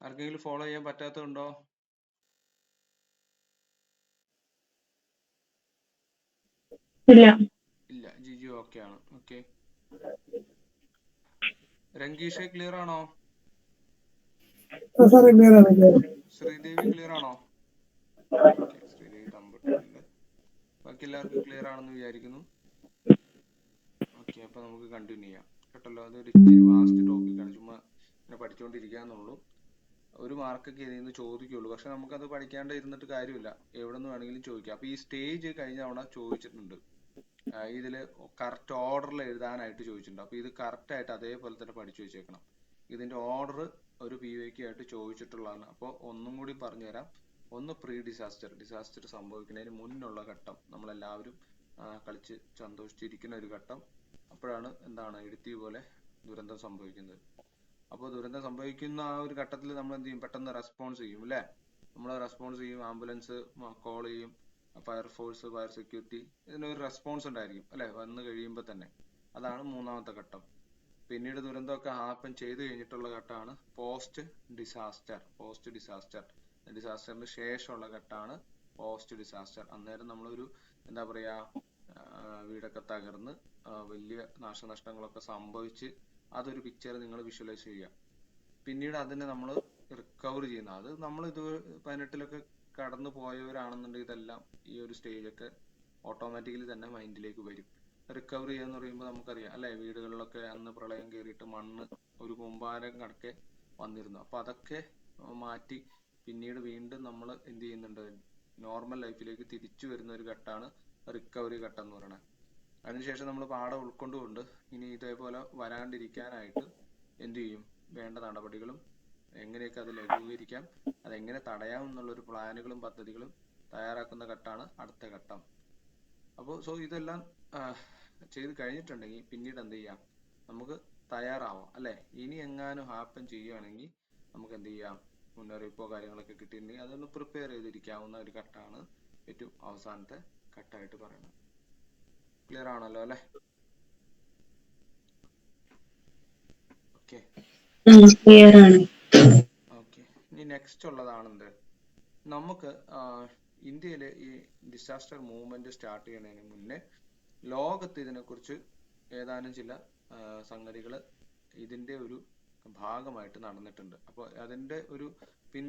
ആർക്കെങ്കിലും ഫോളോ ചെയ്യാൻ പറ്റാത്തതുണ്ടോ? ഇല്ല. ജിജു ഓക്കെ ആണ്. ഓക്കെ, രംഗീഷ് ക്ലിയർ ആണോ? ശ്രീദേവി ക്ലിയർ ആണോ? ഓക്കെ, ശ്രീദേവി തമ്പിട്ടുണ്ട്. ബാക്കി എല്ലാവർക്കും ക്ലിയർ ആണെന്ന് വിചാരിക്കുന്നു. ഓക്കെ, അപ്പൊ നമുക്ക് കണ്ടിന്യൂ ചെയ്യാം കേട്ടല്ലോ. അതൊരു വാസ്റ്റ് ടോപ്പിക്കാണ്, ചുമ്മാ ഇങ്ങനെ പഠിച്ചുകൊണ്ടിരിക്കാന്നുള്ളൂ. ഒരു മാർക്കൊക്കെ ഇതിൽ നിന്ന് ചോദിക്കുള്ളൂ. പക്ഷെ നമുക്കത് പഠിക്കാണ്ട് ഇരുന്നിട്ട് കാര്യമില്ല, എവിടെ നിന്ന് വേണമെങ്കിലും ചോദിക്കാം. അപ്പൊ ഈ സ്റ്റേജ് കഴിഞ്ഞ തവണ ചോദിച്ചിട്ടുണ്ട്, ഇതില് കറക്റ്റ് ഓർഡറിൽ എഴുതാനായിട്ട് ചോദിച്ചിട്ടുണ്ട്. അപ്പൊ ഇത് കറക്റ്റ് ആയിട്ട് അതേപോലെ തന്നെ പഠിച്ചു വെച്ചേക്കണം. ഇതിന്റെ ഓർഡർ ഒരു PYQ ആയിട്ട് ചോദിച്ചിട്ടുള്ളതാണ്. അപ്പോൾ ഒന്നും കൂടി പറഞ്ഞുതരാം. ഒന്ന് പ്രീ ഡിസാസ്റ്റർ സംഭവിക്കുന്നതിന് മുന്നുള്ള ഘട്ടം, നമ്മളെല്ലാവരും കളിച്ച് സന്തോഷിച്ചിരിക്കുന്ന ഒരു ഘട്ടം. അപ്പോഴാണ് എന്താണ് ഇടുത്തി പോലെ ദുരന്തം സംഭവിക്കുന്നത്. അപ്പോൾ ദുരന്തം സംഭവിക്കുന്ന ആ ഒരു ഘട്ടത്തിൽ നമ്മൾ എന്ത് ചെയ്യും, പെട്ടെന്ന് റെസ്പോൺസ് ചെയ്യും. അല്ലേ, നമ്മൾ റെസ്പോൺസ് ചെയ്യും, ആംബുലൻസ് കോൾ ചെയ്യും, ഫയർഫോഴ്സ്, ഫയർ സെക്യൂരിറ്റി, ഇതിനൊരു റെസ്പോൺസ് ഉണ്ടായിരിക്കും. അല്ലെ, വന്നു കഴിയുമ്പോൾ തന്നെ. അതാണ് മൂന്നാമത്തെ ഘട്ടം. പിന്നീട് ദുരന്തമൊക്കെ ഹാപ്പൻ ചെയ്ത് കഴിഞ്ഞിട്ടുള്ള ഘട്ടമാണ് പോസ്റ്റ് ഡിസാസ്റ്റർ. ഡിസാസ്റ്ററിന് ശേഷമുള്ള ഘട്ടമാണ് പോസ്റ്റ് ഡിസാസ്റ്റർ. അന്നേരം നമ്മളൊരു എന്താ പറയാ, വീടൊക്കെ തകർന്ന് വലിയ നാശനഷ്ടങ്ങളൊക്കെ സംഭവിച്ച് അതൊരു പിക്ചർ നിങ്ങൾ വിഷ്വലൈസ് ചെയ്യുക. പിന്നീട് അതിനെ നമ്മൾ റിക്കവർ ചെയ്യുന്ന, അത് നമ്മൾ ഇത് 18ലൊക്കെ കടന്നു പോയവരാണെന്നുണ്ടെങ്കിൽ ഇതെല്ലാം ഈ ഒരു സ്റ്റേജൊക്കെ ഓട്ടോമാറ്റിക്കലി തന്നെ മൈൻഡിലേക്ക് വരും. റിക്കവർ ചെയ്യാന്ന് പറയുമ്പോൾ നമുക്കറിയാം അല്ലെ, വീടുകളിലൊക്കെ അന്ന് പ്രളയം കയറിയിട്ട് മണ്ണ് ഒരു കൂമ്പാരം കണക്കെ വന്നിരുന്നു. അപ്പൊ അതൊക്കെ മാറ്റി പിന്നീട് വീണ്ടും നമ്മൾ എന്ത് ചെയ്യുന്നുണ്ട്, നോർമൽ ലൈഫിലേക്ക് തിരിച്ചു വരുന്ന ഒരു ഘട്ടമാണ് റിക്കവറി ഘട്ടം എന്ന് പറയുന്നത്. അതിനുശേഷം നമ്മൾ പാഠം ഉൾക്കൊണ്ടുകൊണ്ട് ഇനി ഇതേപോലെ വരാണ്ടിരിക്കാനായിട്ട് എന്ത് ചെയ്യും, വേണ്ട നടപടികളും എങ്ങനെയൊക്കെ അത് ലഘൂകരിക്കാം, അതെങ്ങനെ തടയാം എന്നുള്ളൊരു പ്ലാനുകളും പദ്ധതികളും തയ്യാറാക്കുന്ന ഘട്ടമാണ് അടുത്ത ഘട്ടം. അപ്പോൾ ഇതെല്ലാം ചെയ്ത് കഴിഞ്ഞിട്ടുണ്ടെങ്കിൽ പിന്നീട് എന്ത് ചെയ്യാം, നമുക്ക് തയ്യാറാവാം അല്ലെ. ഇനി എങ്ങാനും ഹാപ്പൻ ചെയ്യുകയാണെങ്കിൽ നമുക്ക് എന്ത് ചെയ്യാം, മുന്നറിയിപ്പോ കാര്യങ്ങളൊക്കെ കിട്ടിയിട്ടുണ്ടെങ്കിൽ അതൊന്ന് പ്രിപ്പയർ ചെയ്തിരിക്കാവുന്ന ഒരു ഘട്ടമാണ് ഏറ്റവും അവസാനത്തെ ഘട്ടമായിട്ട് പറയുന്നത്. ക്ലിയർ ആണല്ലോ അല്ലെ? ഓക്കെ ക്ലിയർ ആണ്. ഓക്കെ. ഇനി നെക്സ്റ്റ് ഉള്ളതാണ് എന്ത്, നമുക്ക് ഇന്ത്യയിൽ ഈ ഡിസാസ്റ്റർ മൂവ്മെന്റ് സ്റ്റാർട്ട് ചെയ്യുന്നതിന് മുന്നേ ലോകത്ത് ഇതിനെക്കുറിച്ച് ഏതാനും ചില സംഗതികൾ ഇതിന്റെ ഒരു ഭാഗമായിട്ട് നടന്നിട്ടുണ്ട്. അപ്പോൾ അതിന്റെ ഒരു പിൻ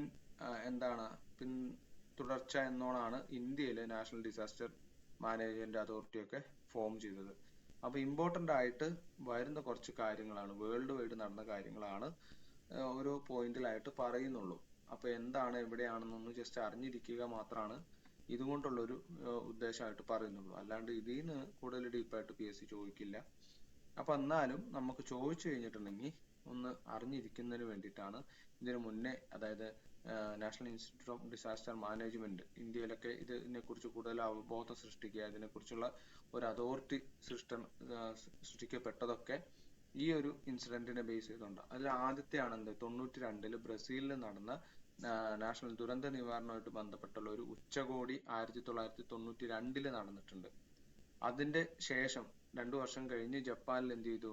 തുടർച്ച എന്നോണാണ് ഇന്ത്യയിലെ നാഷണൽ ഡിസാസ്റ്റർ മാനേജ്മെന്റ് അതോറിറ്റി ഒക്കെ ഫോം ചെയ്തത്. അപ്പൊ ഇമ്പോർട്ടന്റ് ആയിട്ട് വരുന്ന കുറച്ച് കാര്യങ്ങളാണ്, വേൾഡ് വൈഡ് നടന്ന കാര്യങ്ങളാണ് ഓരോ പോയിന്റിലായിട്ട് പറയുന്നുള്ളൂ. അപ്പൊ എന്താണ് എവിടെയാണെന്നൊന്ന് ജസ്റ്റ് അറിഞ്ഞിരിക്കുക മാത്രമാണ് ഇതുകൊണ്ടുള്ളൊരു ഉദ്ദേശമായിട്ട് പറയുന്നുള്ളൂ. അല്ലാണ്ട് ഇതിന്ന് കൂടുതൽ ഡീപ്പായിട്ട് PSC ചോദിക്കില്ല. അപ്പൊ എന്നാലും നമുക്ക് ചോദിച്ചു കഴിഞ്ഞിട്ടുണ്ടെങ്കിൽ ഒന്ന് അറിഞ്ഞിരിക്കുന്നതിന് വേണ്ടിയിട്ടാണ് ഇതിനു മുന്നേ, അതായത് national institute of disaster management ഇന്ത്യയിലൊക്കെ ഇതിനെക്കുറിച്ച് കൂടുതൽ അവബോധം സൃഷ്ടിക്കുക, ഇതിനെക്കുറിച്ചുള്ള ഒരു അതോറിറ്റി സൃഷ്ടിക്കപ്പെട്ടതൊക്കെ ഈ ഒരു ഇൻസിഡന്റിനെ ബേസ് ചെയ്തുകൊണ്ട്. അതിൽ ആദ്യത്തെയാണ് എന്ത്, 92 ബ്രസീലിൽ നടന്ന നാഷണൽ ദുരന്ത നിവാരണവുമായിട്ട് ബന്ധപ്പെട്ടുള്ള ഒരു ഉച്ചകോടി 1992 നടന്നിട്ടുണ്ട്. അതിന്റെ ശേഷം 2 വർഷം കഴിഞ്ഞ് ജപ്പാനിൽ എന്ത് ചെയ്തു,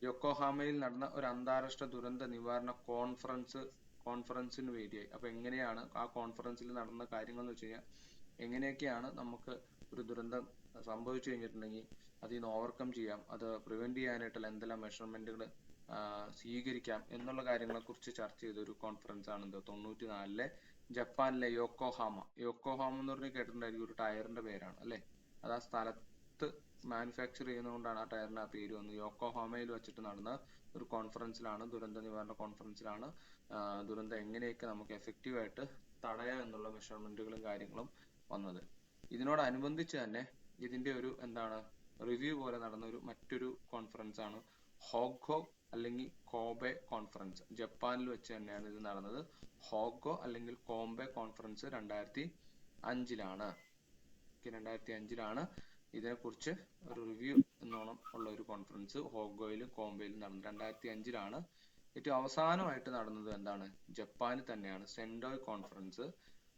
യൊക്കോഹാമയിൽ നടന്ന ഒരു അന്താരാഷ്ട്ര ദുരന്ത നിവാരണ കോൺഫറൻസിന് വേണ്ടിയായി. അപ്പൊ എങ്ങനെയാണ് ആ കോൺഫറൻസിൽ നടന്ന കാര്യങ്ങൾ എന്ന് വെച്ച് കഴിഞ്ഞാൽ, എങ്ങനെയൊക്കെയാണ് നമുക്ക് ഒരു ദുരന്തം സംഭവിച്ചു കഴിഞ്ഞിട്ടുണ്ടെങ്കിൽ അതിൽ നിന്ന് ഓവർകം ചെയ്യാം, അത് പ്രിവെന്റ് ചെയ്യാനായിട്ടുള്ള എന്തെല്ലാം മെഷർമെന്റുകൾ സ്വീകരിക്കാം എന്നുള്ള കാര്യങ്ങളെ കുറിച്ച് ചർച്ച ചെയ്ത ഒരു കോൺഫറൻസ് ആണ് 94 ജപ്പാനിലെ യോക്കോഹാമ എന്ന് പറഞ്ഞ് കേട്ടിട്ടുണ്ടായിരിക്കും, ഒരു ടയറിന്റെ പേരാണ് അല്ലെ. അത് ആ സ്ഥലത്ത് മാനുഫാക്ചർ ചെയ്യുന്നതുകൊണ്ടാണ് ആ ടയറിന് ആ പേര് വന്നത്. യോക്കോഹാമയിൽ വെച്ചിട്ട് നടന്ന ഒരു കോൺഫറൻസിലാണ്, ദുരന്ത നിവാരണ കോൺഫറൻസിലാണ് ദുരന്തം എങ്ങനെയൊക്കെ നമുക്ക് എഫക്റ്റീവായിട്ട് തടയാം എന്നുള്ള മെഷർമെന്റുകളും കാര്യങ്ങളും വന്നത്. ഇതിനോടനുബന്ധിച്ച് തന്നെ ഇതിന്റെ ഒരു റിവ്യൂ പോലെ നടന്ന മറ്റൊരു കോൺഫറൻസ് ആണ് ഹോഗ്ഗോ അല്ലെങ്കിൽ കോബെ കോൺഫറൻസ്. ജപ്പാനിൽ വെച്ച് തന്നെയാണ് ഇത് നടന്നത്. ഹോഗ്ഗോ അല്ലെങ്കിൽ കോംബെ കോൺഫറൻസ് 2005 ഇതിനെക്കുറിച്ച് ഒരു റിവ്യൂ എന്നോണം ഉള്ള ഒരു കോൺഫറൻസ് ഹോഗ്ഗോയിലും കോംബെയിലും നടന്നത് 2005. ഏറ്റവും അവസാനമായിട്ട് നടന്നത് ജപ്പാനിൽ തന്നെയാണ്, സെൻഡോയ് കോൺഫറൻസ്.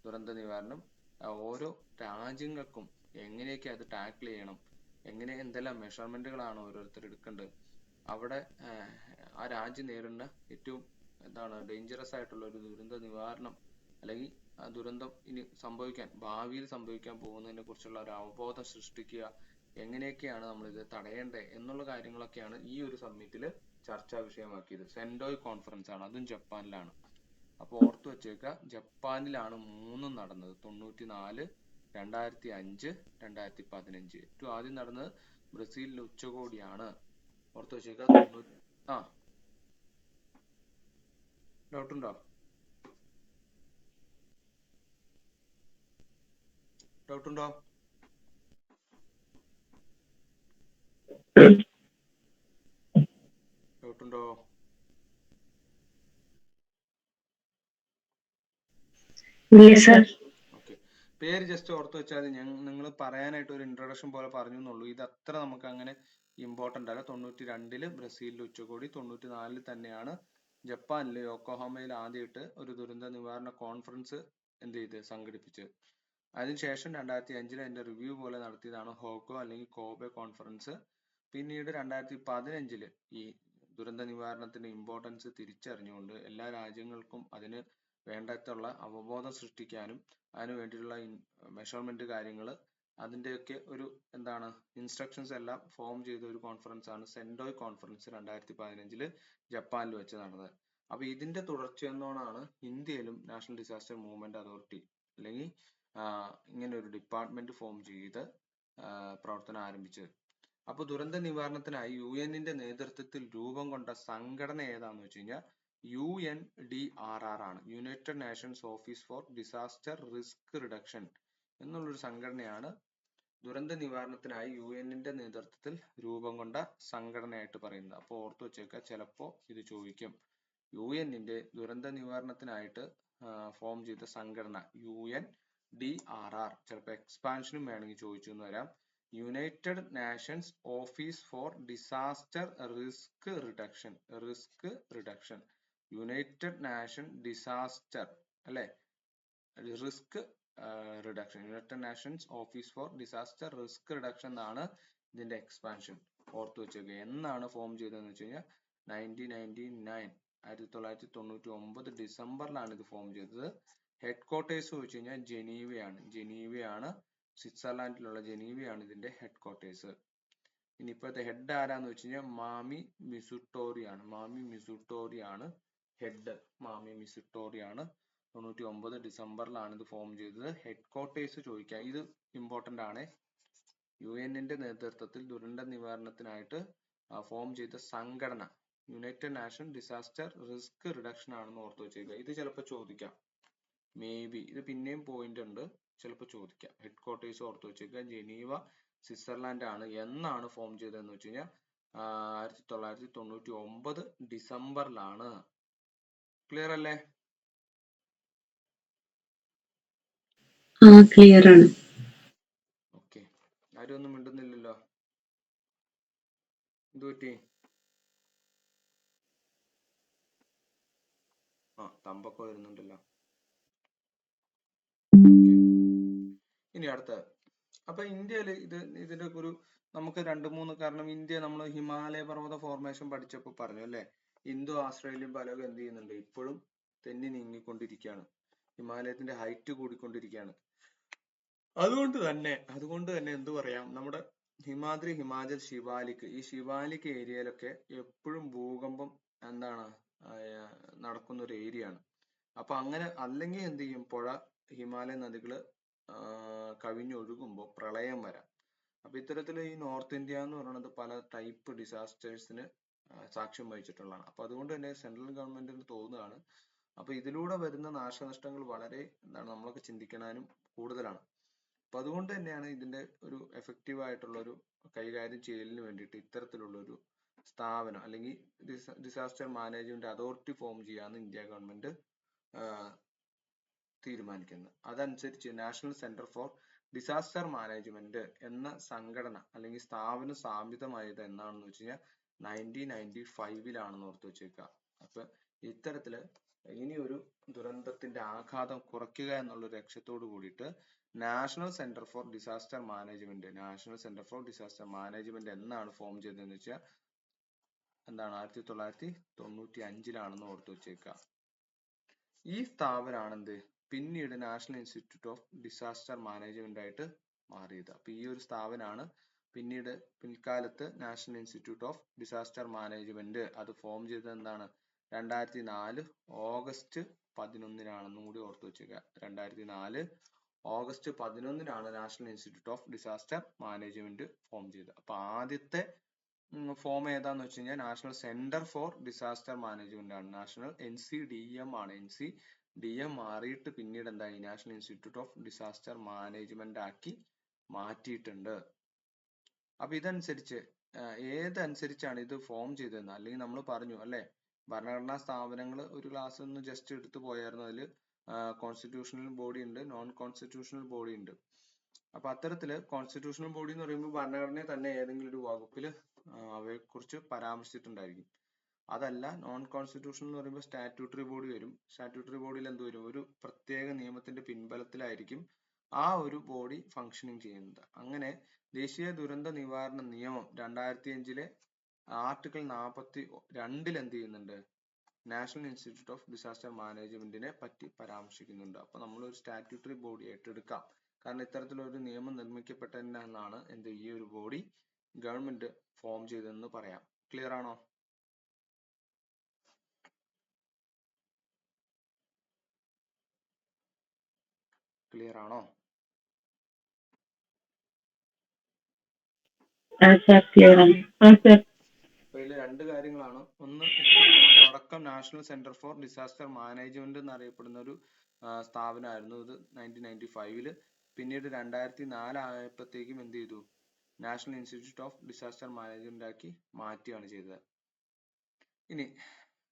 ദുരന്ത നിവാരണം ഓരോ രാജ്യങ്ങൾക്കും എങ്ങനെയൊക്കെ അത് ടാക്കിൾ ചെയ്യണം, എന്തെല്ലാം മെഷർമെന്റുകളാണ് ഓരോരുത്തർ എടുക്കേണ്ടത്, അവിടെ ആ രാജ്യം നേരിടുന്ന ഏറ്റവും ഡേഞ്ചറസ് ആയിട്ടുള്ള ഒരു ദുരന്ത നിവാരണം അല്ലെങ്കിൽ ആ ദുരന്തം ഇനി ഭാവിയിൽ സംഭവിക്കാൻ പോകുന്നതിനെ കുറിച്ചുള്ള ഒരു അവബോധം സൃഷ്ടിക്കുക, എങ്ങനെയൊക്കെയാണ് നമ്മൾ ഇത് തടയേണ്ടത് എന്നുള്ള കാര്യങ്ങളൊക്കെയാണ് ഈ ഒരു സമ്മിറ്റിൽ ചർച്ചാ വിഷയമാക്കിയത്. സെൻഡോയ് കോൺഫറൻസ് ആണ്, അതും ജപ്പാനിലാണ്. അപ്പൊ ഓർത്തു വെച്ചേക്കുക, ജപ്പാനിലാണ് 3 നടന്നത്, 94, 2005, 2015. ഏറ്റവും ആദ്യം നടന്നത് ബ്രസീലിലെ ഉച്ചകോടിയാണ്. ഓർത്തു വെച്ചേക്കുക. ഡൗട്ട് ഉണ്ടോ? ഓക്കെ. പേര് ജസ്റ്റ് ഓർത്ത് വെച്ചാൽ നിങ്ങൾ പറയാനായിട്ട് ഒരു ഇൻട്രൊഡക്ഷൻ പോലെ പറഞ്ഞു എന്നുള്ളൂ. ഇത് അത്ര നമുക്ക് അങ്ങനെ ഇമ്പോർട്ടന്റ് അല്ല. 92 ബ്രസീലിലെ ഉച്ചകോടി, 94 തന്നെയാണ് ജപ്പാനിലെ യോക്കോഹാമയിൽ ആദ്യമായിട്ട് ഒരു ദുരന്ത നിവാരണ കോൺഫറൻസ് സംഘടിപ്പിച്ചത്. അതിനുശേഷം 2005 അതിന്റെ റിവ്യൂ പോലെ നടത്തിയതാണ് ഹോഗ്ഗോ അല്ലെങ്കിൽ കോബെ കോൺഫറൻസ്. പിന്നീട് 2015 ഈ ദുരന്ത നിവാരണത്തിന്റെ ഇമ്പോർട്ടൻസ് തിരിച്ചറിഞ്ഞുകൊണ്ട് എല്ലാ രാജ്യങ്ങൾക്കും അതിന് വേണ്ടത്തുള്ള അവബോധം സൃഷ്ടിക്കാനും അതിനു വേണ്ടിയിട്ടുള്ള മെഷർമെന്റ് കാര്യങ്ങൾ അതിന്റെയൊക്കെ ഒരു ഇൻസ്ട്രക്ഷൻസ് എല്ലാം ഫോം ചെയ്ത ഒരു കോൺഫറൻസ് ആണ് സെൻഡോയ് കോൺഫറൻസ് 2015 ജപ്പാനിൽ വെച്ച് നടന്നത്. അപ്പൊ ഇതിന്റെ തുടർച്ചയെന്നോണാണ് ഇന്ത്യയിലും നാഷണൽ ഡിസാസ്റ്റർ മൂവ്മെന്റ് അതോറിറ്റി അല്ലെങ്കിൽ ഇങ്ങനെ ഒരു ഡിപ്പാർട്ട്മെന്റ് ഫോം ചെയ്ത് പ്രവർത്തനം ആരംഭിച്ചത്. അപ്പൊ ദുരന്ത നിവാരണത്തിനായി UN-ന്റെ നേതൃത്വത്തിൽ രൂപം കൊണ്ട സംഘടന ഏതാന്ന് വെച്ച് കഴിഞ്ഞാൽ UNDRR ആണ്, United Nations office for disaster risk reduction എന്നുള്ളൊരു സംഘടനയാണ് ദുരന്ത നിവാരണത്തിനായി UN-ന്റെ നേതൃത്വത്തിൽ രൂപം കൊണ്ട സംഘടനയായിട്ട് പറയുന്നത്. അപ്പോൾ ഓർത്തു വെച്ചേക്കുക, ചിലപ്പോ ഇത് ചോദിക്കും. UN-ന്റെ ദുരന്ത നിവാരണത്തിനായിട്ട് ഫോം ചെയ്ത സംഘടന UN DRR. ചിലപ്പോൾ എക്സ്പാൻഷനും വേണമെങ്കിൽ ചോദിച്ചു എന്ന് വരാം. United Nations office for disaster risk reduction. Risk reduction. United Nation disaster അല്ലെ, risk reduction. United Nations office for disaster risk reduction എന്നാണ് ഇതിന്റെ എക്സ്പാൻഷൻ. ഓർത്തു വെച്ചേക്കുക. എന്നാണ് ഫോം ചെയ്തതെന്ന് വെച്ച് കഴിഞ്ഞാൽ 1999 ഡിസംബറിലാണ് ഇത് ഫോം ചെയ്തത്. ഹെഡ് ക്വാർട്ടേഴ്സ് വെച്ച് കഴിഞ്ഞാൽ ജനീവയാണ്. സ്വിറ്റ്സർലാൻഡിലുള്ള ജനീവയാണ് ഇതിന്റെ ഹെഡ് ക്വാർട്ടേഴ്സ്. ഇനി ഇപ്പോഴത്തെ ഹെഡ് ആരാന്ന് വെച്ച് കഴിഞ്ഞാൽ മാമി മിസുട്ടോറിയാണ് ഹെഡ്. മാമി മിസുട്ടോറിയാണ്. 99 ഡിസംബറിലാണ് ഇത് ഫോം ചെയ്തത്. ഹെഡ് ക്വാർട്ടേഴ്സ് ചോദിക്കാം, ഇത് ഇമ്പോർട്ടന്റ് ആണ്. UN-ന്റെ നേതൃത്വത്തിൽ ദുരന്ത നിവാരണത്തിനായിട്ട് ഫോം ചെയ്ത സംഘടന United Nation disaster risk reduction ആണെന്ന് ഓർത്തു വെച്ചേക്കുക. ഇത് ചിലപ്പോൾ ചോദിക്കാം, മേ ബി. ഇത് പിന്നെയും പോയിന്റ് ഉണ്ട്, ചിലപ്പോൾ ചോദിക്കാം. ഹെഡ് ക്വാർട്ടേഴ്സ് ഓർത്തു വെച്ചേക്കുക. ജനീവ, സ്വിറ്റ്സർലാൻഡ് ആണ്. എന്നാണ് ഫോം ചെയ്തതെന്ന് വെച്ച് കഴിഞ്ഞാൽ 1999 ഡിസംബറിലാണ്. ക്ലിയർ അല്ലേ? ക്ലിയർ ആണ്. ഓക്കെ, ആരും ഒന്നും മിണ്ടുന്നില്ലല്ലോ, എന്ത് പറ്റി? തമ്പൊക്കെ വരുന്നുണ്ടല്ലോ. ഇനി അടുത്തത്. അപ്പൊ ഇന്ത്യയില് ഇതിന്റെ ഒരു നമുക്ക് 2-3 കാരണം ഇന്ത്യ നമ്മൾ ഹിമാലയ പർവ്വത ഫോർമേഷൻ പഠിച്ചപ്പോൾ പറഞ്ഞു അല്ലെ, ഇന്തോ ആസ്ട്രേലിയൻ ഫലകം എന്ത് ചെയ്യുന്നുണ്ട്, ഇപ്പോഴും തെന്നി നീങ്ങിക്കൊണ്ടിരിക്കുകയാണ്. ഹിമാലയത്തിന്റെ ഹൈറ്റ് കൂടിക്കൊണ്ടിരിക്കുകയാണ്. അതുകൊണ്ട് തന്നെ എന്ത് പറയാം, നമ്മുടെ ഹിമാദ്രി, ഹിമാചൽ, ശിവാലിക്, ഈ ശിവാലിക് ഏരിയയിലൊക്കെ എപ്പോഴും ഭൂകമ്പം എന്താണ് നടക്കുന്ന ഒരു ഏരിയ ആണ്. അപ്പൊ അങ്ങനെ അല്ലെങ്കിൽ എന്ത് ചെയ്യും, പുഴ, ഹിമാലയ നദികള് കവിഞ്ഞൊഴുകുമ്പോൾ പ്രളയം വരാം. അപ്പൊ ഇത്തരത്തിൽ ഈ നോർത്ത് ഇന്ത്യ എന്ന് പറയുന്നത് പല ടൈപ്പ് ഡിസാസ്റ്റേഴ്സിന് സാക്ഷ്യം വഹിച്ചിട്ടുള്ളതാണ്. അപ്പൊ അതുകൊണ്ട് തന്നെ സെൻട്രൽ ഗവൺമെന്റിന് തോന്നുകയാണ്, അപ്പൊ ഇതിലൂടെ വരുന്ന നാശനഷ്ടങ്ങൾ വളരെ നമ്മളൊക്കെ ചിന്തിക്കാനും കൂടുതലാണ്. അപ്പൊ അതുകൊണ്ട് തന്നെയാണ് ഇതിന്റെ ഒരു എഫക്റ്റീവ് ആയിട്ടുള്ള ഒരു കൈകാര്യം ചെയ്യലിന് വേണ്ടിയിട്ട് ഇത്തരത്തിലുള്ള ഒരു സ്ഥാപനം അല്ലെങ്കിൽ ഡിസാസ്റ്റർ മാനേജ്മെന്റ് അതോറിറ്റി ഫോം ചെയ്യാന്ന് ഇന്ത്യ ഗവൺമെന്റ് തീരുമാനിക്കുന്നത്. അതനുസരിച്ച് national centre for disaster management എന്ന സംഘടന അല്ലെങ്കിൽ സ്ഥാപനം സ്ഥാപിതമായത് എന്നാണെന്ന് വെച്ച് കഴിഞ്ഞാൽ 1995 ഓർത്ത് വെച്ചേക്കുക. അപ്പൊ ഇത്തരത്തില് ഇനിയൊരു ദുരന്തത്തിന്റെ ആഘാതം കുറയ്ക്കുക എന്നുള്ള ലക്ഷ്യത്തോട് കൂടിയിട്ട് national centre for disaster management എന്നാണ് ഫോം ചെയ്തതെന്ന് വെച്ചാൽ 1995 ഓർത്ത് വെച്ചേക്കുക. ഈ സ്ഥാപനമാണ് എന്ത് പിന്നീട് national institute of disaster management ആയിട്ട് മാറിയത്. അപ്പൊ ഈ ഒരു സ്ഥാപനമാണ് പിൽക്കാലത്ത് national institute of disaster management അത് ഫോം ചെയ്തത് എന്താണ് 2004 ഓഗസ്റ്റ് 11 കൂടി ഓർത്ത് വെച്ചേക്കുക. 2004 August 11 national institute of disaster management form ചെയ്തത്. അപ്പൊ ആദ്യത്തെ ഫോം ഏതാന്ന് വെച്ച് കഴിഞ്ഞാൽ national centre for disaster management ആണ്. നാഷണൽ NCDM ആണ്. NCDM മാറിയിട്ട് പിന്നീട് എന്തായി, national institute of disaster management ആക്കി മാറ്റിയിട്ടുണ്ട്. അപ്പൊ ഇതനുസരിച്ച് ഏതനുസരിച്ചാണ് ഇത് ഫോം ചെയ്തതെന്ന്, അല്ലെങ്കിൽ നമ്മൾ പറഞ്ഞു അല്ലെ, ഭരണഘടനാ സ്ഥാപനങ്ങൾ ഒരു ക്ലാസ് ഒന്ന് ജസ്റ്റ് എടുത്തു പോയായിരുന്നു. അതിൽ കോൺസ്റ്റിറ്റ്യൂഷണൽ ബോഡി ഉണ്ട്, നോൺ കോൺസ്റ്റിറ്റ്യൂഷണൽ ബോഡി ഉണ്ട്. അപ്പൊ അത്തരത്തില് കോൺസ്റ്റിറ്റ്യൂഷണൽ ബോഡി എന്ന് പറയുമ്പോൾ ഭരണഘടനയെ തന്നെ ഏതെങ്കിലും ഒരു വകുപ്പിൽ അവയെ കുറിച്ച് പരാമർശിച്ചിട്ടുണ്ടായിരിക്കും. അതല്ല, നോൺ കോൺസ്റ്റിറ്റ്യൂഷണൽ എന്ന് പറയുമ്പോൾ സ്റ്റാറ്റ്യൂട്ടറി ബോഡി വരും. സ്റ്റാറ്റ്യൂട്ടറി ബോഡിയിൽ എന്ത് വരും, ഒരു പ്രത്യേക നിയമത്തിന്റെ പിൻബലത്തിലായിരിക്കും ആ ഒരു ബോഡി ഫങ്ഷനിങ് ചെയ്യുന്നത്. അങ്ങനെ ദേശീയ ദുരന്ത നിവാരണ നിയമം 2005 ആർട്ടിക്കിൾ 42 എന്ത് ചെയ്യുന്നുണ്ട്, നാഷണൽ ഇൻസ്റ്റിറ്റ്യൂട്ട് ഓഫ് ഡിസാസ്റ്റർ മാനേജ്മെന്റിനെ പറ്റി പരാമർശിക്കുന്നുണ്ട്. അപ്പൊ നമ്മൾ ഒരു സ്റ്റാറ്റ്യൂട്ടറി ബോഡി ആയിട്ട് എടുക്കാം. കാരണം ഇത്തരത്തിലൊരു നിയമം നിർമ്മിക്കപ്പെട്ടതിനാണ് ഈ ഒരു ബോഡി ഗവൺമെന്റ് ഫോം ചെയ്തതെന്ന് പറയാം. ക്ലിയർ ആണോ? ക്ലിയർ ആണോ? ഇതിൽ 2 കാര്യങ്ങളാണ്. ഒന്ന്, തുടക്കം national centre for disaster management എന്നറിയപ്പെടുന്ന ഒരു സ്ഥാപനമായിരുന്നു ഇത് 1995. പിന്നീട് 2004 ആയപ്പോഴത്തേക്കും എന്ത് ചെയ്തു, national institute of disaster management ആക്കി മാറ്റുകയാണ് ചെയ്തത്. ഇനി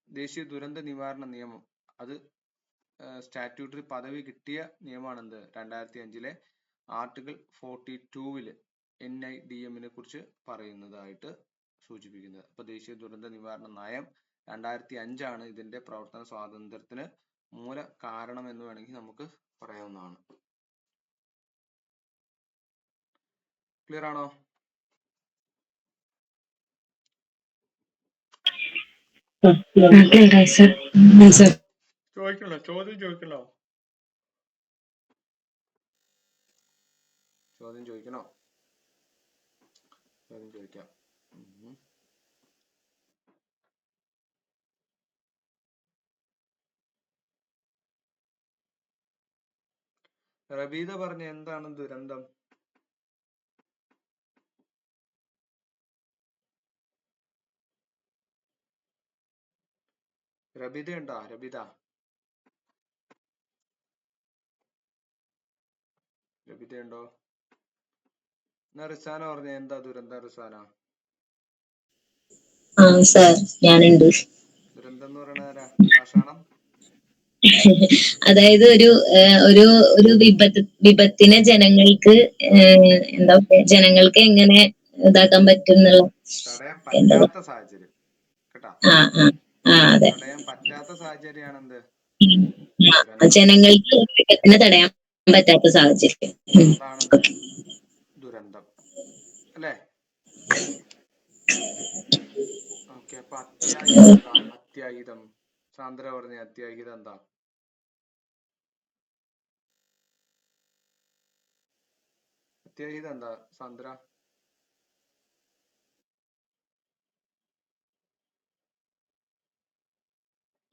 ദേശീയ ദുരന്ത നിവാരണ നിയമം അത് സ്റ്റാറ്റ്യൂട്ടറി പദവി കിട്ടിയ നിയമമാണ് എന്ത് 2005 ആർട്ടിക്കിൾ 42 NIDM കുറിച്ച് പറയുന്നതായിട്ട് സൂചിപ്പിക്കുന്നത്. അപ്പൊ ദേശീയ ദുരന്ത നിവാരണ നയം 2005 ഇതിന്റെ പ്രവർത്തന സ്വാതന്ത്ര്യത്തിന് മൂല കാരണം എന്ന് വേണമെങ്കിൽ നമുക്ക് പറയാവുന്നതാണ്. ക്ലിയർ ആണോ? ചോദിക്കണോ? ചോദ്യം ചോദിക്കണോ? ചോദ്യം ചോദിക്കണോ? ചോദ്യം ചോദിക്കാം. റബീദ പറഞ്ഞ എന്താണ് ദുരന്തം? റബീദ ഉണ്ടോ? റബീദ ഉണ്ടോ? എന്നാ റിസാന പറഞ്ഞ എന്താ ദുരന്തം? റിസാന സർ ഞാനുണ്ട്. ദുരന്തം എന്ന് പറയണ ആരാ? പാഷാണം? അതായത് ഒരു ഒരു വിപത്തിനെ ജനങ്ങൾക്ക് എന്താ ജനങ്ങൾക്ക് എങ്ങനെ ഇതാക്കാൻ പറ്റും എന്നുള്ള തടയാൻ പറ്റാത്ത സാഹചര്യം കേട്ടാ. അതെ. തടയാൻ പറ്റാത്ത സാഹചര്യമാണ് എന്ത്? ജനങ്ങൾക്ക് വിപത്തിനെ തടയാൻ പറ്റാത്ത സാഹചര്യം. അതാണെന്ത്? ദുരന്തം അല്ലേ? ഓക്കെ. അപ്പൊ അത്യാഹിതം എന്താ? അത്യാഹിതം സാന്ദ്ര പറഞ്ഞ അത്യാഹിതം എന്താ? അത്യാഹിതം എന്താ സാന്ദ്ര?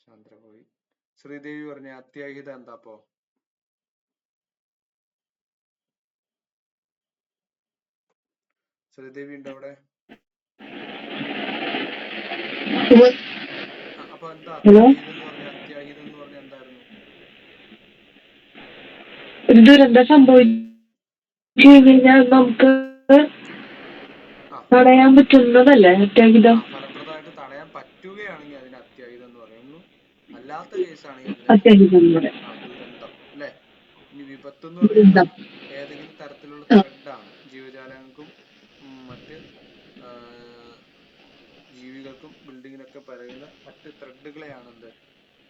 സാന്ദ്ര പോയി. ശ്രീദേവി പറഞ്ഞ അത്യാഹിതം എന്താ? അപ്പോ ശ്രീദേവി ഉണ്ടോ അവിടെ? അപ്പൊ എന്താ അത്യാഹിതം എന്ന് പറഞ്ഞ? അത്യാഹിതം എന്ന് പറഞ്ഞ എന്തായിരുന്നു? ദുരന്തം സംഭവിച്ചു കഴിഞ്ഞാൽ നമുക്ക് തടയാൻ പറ്റുന്നതല്ലേ അത്യാഹിതം? ഫലപ്രദമായിട്ട് തടയാൻ പറ്റുകയാണെങ്കിൽ അതിന് അത്യാഹിതം എന്ന് പറയുന്നു. അല്ലാത്ത കേസാണെങ്കിൽ ദുരന്തം അല്ലെ? ഇനി വിപത്ത് എന്ന് പറയുന്നത് ഏതെങ്കിലും തരത്തിലുള്ള ത്രെഡാണ്. ജീവജാലങ്ങൾക്കും മറ്റ് ജീവികൾക്കും ബിൽഡിങ്ങിനൊക്കെ പറയുന്ന മറ്റ് ത്രെഡുകളെയാണ് എന്ത്?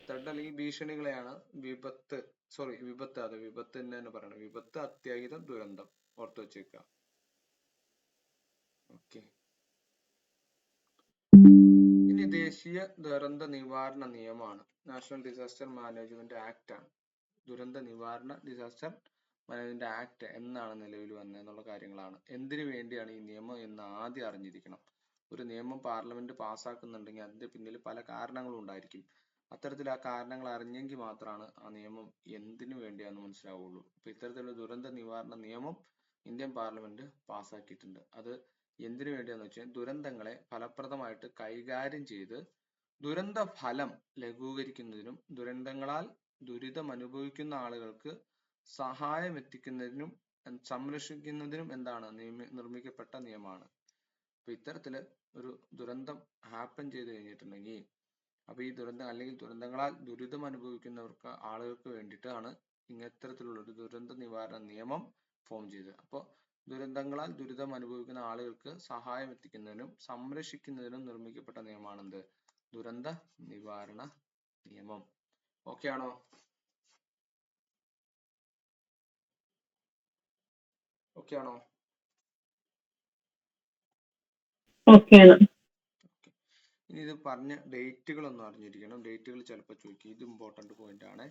ത്രെഡ് അല്ലെങ്കിൽ ഭീഷണികളെയാണ് വിപത്ത്. അതെ വിപത്ത് തന്നെ പറയണം. വിപത്ത്, അത്യാഹിതം, ദുരന്തം ഓർത്തു വെച്ചേക്കുക. ഓക്കെ. ഇനി ദേശീയ ദുരന്ത നിവാരണ നിയമമാണ്. നാഷണൽ ഡിസാസ്റ്റർ മാനേജ്മെന്റ് ആക്ട് ആണ്. ദുരന്ത നിവാരണ ഡിസാസ്റ്റർ മാനേജ്മെന്റ് ആക്ട് എന്നാണ് നിലവിൽ വന്നത് എന്നുള്ള കാര്യങ്ങളാണ്. എന്തിനു വേണ്ടിയാണ് ഈ നിയമം എന്ന് ആദ്യം അറിഞ്ഞിരിക്കണം. ഒരു നിയമം പാർലമെന്റ് പാസ്സാക്കുന്നുണ്ടെങ്കിൽ അതിന്റെ പിന്നിൽ പല കാരണങ്ങളും ഉണ്ടായിരിക്കും. അത്തരത്തിൽ ആ കാരണങ്ങൾ അറിഞ്ഞെങ്കിൽ മാത്രമാണ് ആ നിയമം എന്തിനു വേണ്ടിയാണെന്ന് മനസ്സിലാവുള്ളൂ. അപ്പൊ ഇത്തരത്തിലുള്ള ദുരന്ത നിവാരണ നിയമം ഇന്ത്യൻ പാർലമെന്റ് പാസ്സാക്കിയിട്ടുണ്ട്. അത് എന്തിനു വേണ്ടിയാന്ന് വെച്ചാൽ ദുരന്തങ്ങളെ ഫലപ്രദമായിട്ട് കൈകാര്യം ചെയ്ത് ദുരന്ത ഫലം ലഘൂകരിക്കുന്നതിനും ദുരന്തങ്ങളാൽ ദുരിതം അനുഭവിക്കുന്ന ആളുകൾക്ക് സഹായം എത്തിക്കുന്നതിനും സംരക്ഷിക്കുന്നതിനും എന്താണ് നിർമ്മിക്കപ്പെട്ട നിയമമാണ്. അപ്പൊ ഇത്തരത്തില് ഒരു ദുരന്തം ഹാപ്പൻ ചെയ്ത് കഴിഞ്ഞിട്ടുണ്ടെങ്കിൽ അപ്പൊ ഈ ദുരന്തം അല്ലെങ്കിൽ ദുരന്തങ്ങളാൽ ദുരിതം അനുഭവിക്കുന്നവർക്ക് ആളുകൾക്ക് വേണ്ടിയിട്ടാണ് ഇത്തരത്തിലുള്ള ഒരു ദുരന്ത നിവാരണ നിയമം ഫോം ചെയ്തത്. അപ്പോൾ ദുരന്തങ്ങളാൽ ദുരിതം അനുഭവിക്കുന്ന ആളുകൾക്ക് സഹായം എത്തിക്കുന്നതിനും സംരക്ഷിക്കുന്നതിനും നിർമ്മിക്കപ്പെട്ട നിയമമാണ് എന്ത്? ദുരന്ത നിവാരണ നിയമം. ഓക്കെ ആണോ? ഓക്കെ ആണോ? ഇനി ഇത് പറഞ്ഞ ഡേറ്റുകൾ ഒന്ന് അറിഞ്ഞിരിക്കണം. ഡേറ്റുകൾ ചിലപ്പോൾ ചോദിക്കും. ഇത് ഇമ്പോർട്ടന്റ് പോയിന്റ് ആണ്.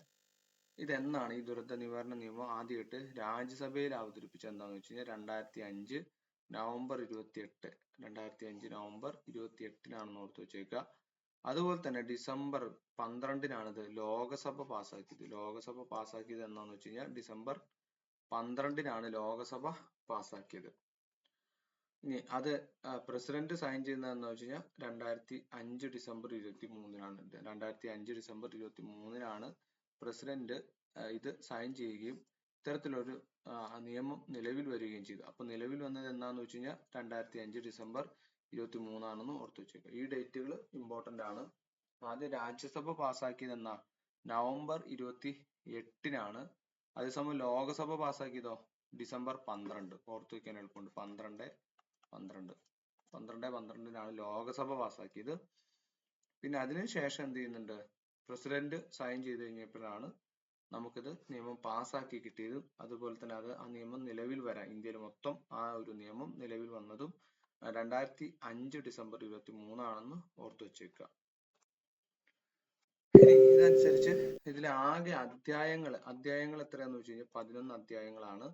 ഇതെന്നാണ് ഈ ദുരന്ത നിവാരണ നിയമം ആദ്യമായിട്ട് രാജ്യസഭയിൽ അവതരിപ്പിച്ചത്? എന്താണെന്ന് വെച്ച് കഴിഞ്ഞാൽ 2005 നവംബർ 28. 2005 നവംബർ 28 ഓർത്ത് വെച്ചേക്കുക. അതുപോലെ തന്നെ ഡിസംബർ 12 ഇത് ലോകസഭ പാസ്സാക്കിയത്. ലോകസഭ പാസ്സാക്കിയത് എന്താണെന്ന് വെച്ച് കഴിഞ്ഞാൽ ഡിസംബർ 12 ലോകസഭ പാസ്സാക്കിയത്. ഇനി അത് പ്രസിഡന്റ് സൈൻ ചെയ്യുന്നതെന്ന് വെച്ച് കഴിഞ്ഞാൽ 2005 ഡിസംബർ 23. 2005 ഡിസംബർ 23 പ്രസിഡന്റ് ഇത് സൈൻ ചെയ്യുകയും ഇത്തരത്തിലൊരു നിയമം നിലവിൽ വരികയും ചെയ്തു. അപ്പൊ നിലവിൽ വന്നത് എന്താണെന്ന് വെച്ച് കഴിഞ്ഞാൽ 2005 ഡിസംബർ 23 ഓർത്ത് വെച്ചേക്കുക. ഈ ഡേറ്റുകൾ ഇമ്പോർട്ടന്റ് ആണ്. ആദ്യം രാജ്യസഭ പാസ്സാക്കിയത് എന്നാ നവംബർ 28-നാണ്. അതേസമയം ലോകസഭ പാസ്സാക്കിയതോ ഡിസംബർ 12. ഓർത്തു വെക്കാൻ എളുപ്പമുണ്ട്. 12/12/12-നാണ് ലോകസഭ പാസ്സാക്കിയത്. പിന്നെ അതിനുശേഷം എന്ത് ചെയ്യുന്നുണ്ട്, പ്രസിഡന്റ് സൈൻ ചെയ്ത് കഴിഞ്ഞപ്പോഴാണ് നമുക്കിത് നിയമം പാസ്സാക്കി കിട്ടിയതും അതുപോലെ തന്നെ ആ നിയമം നിലവിൽ വരാൻ ഇന്ത്യയിൽ മൊത്തം ആ ഒരു നിയമം നിലവിൽ വന്നതും 2005 ഡിസംബർ 23 ഓർത്തു വെച്ചേക്കുക. ഇനി ഇതനുസരിച്ച് ഇതിലെ ആകെ അധ്യായങ്ങൾ എത്രയാന്ന് വെച്ച് കഴിഞ്ഞാൽ 11 അധ്യായങ്ങളാണ്.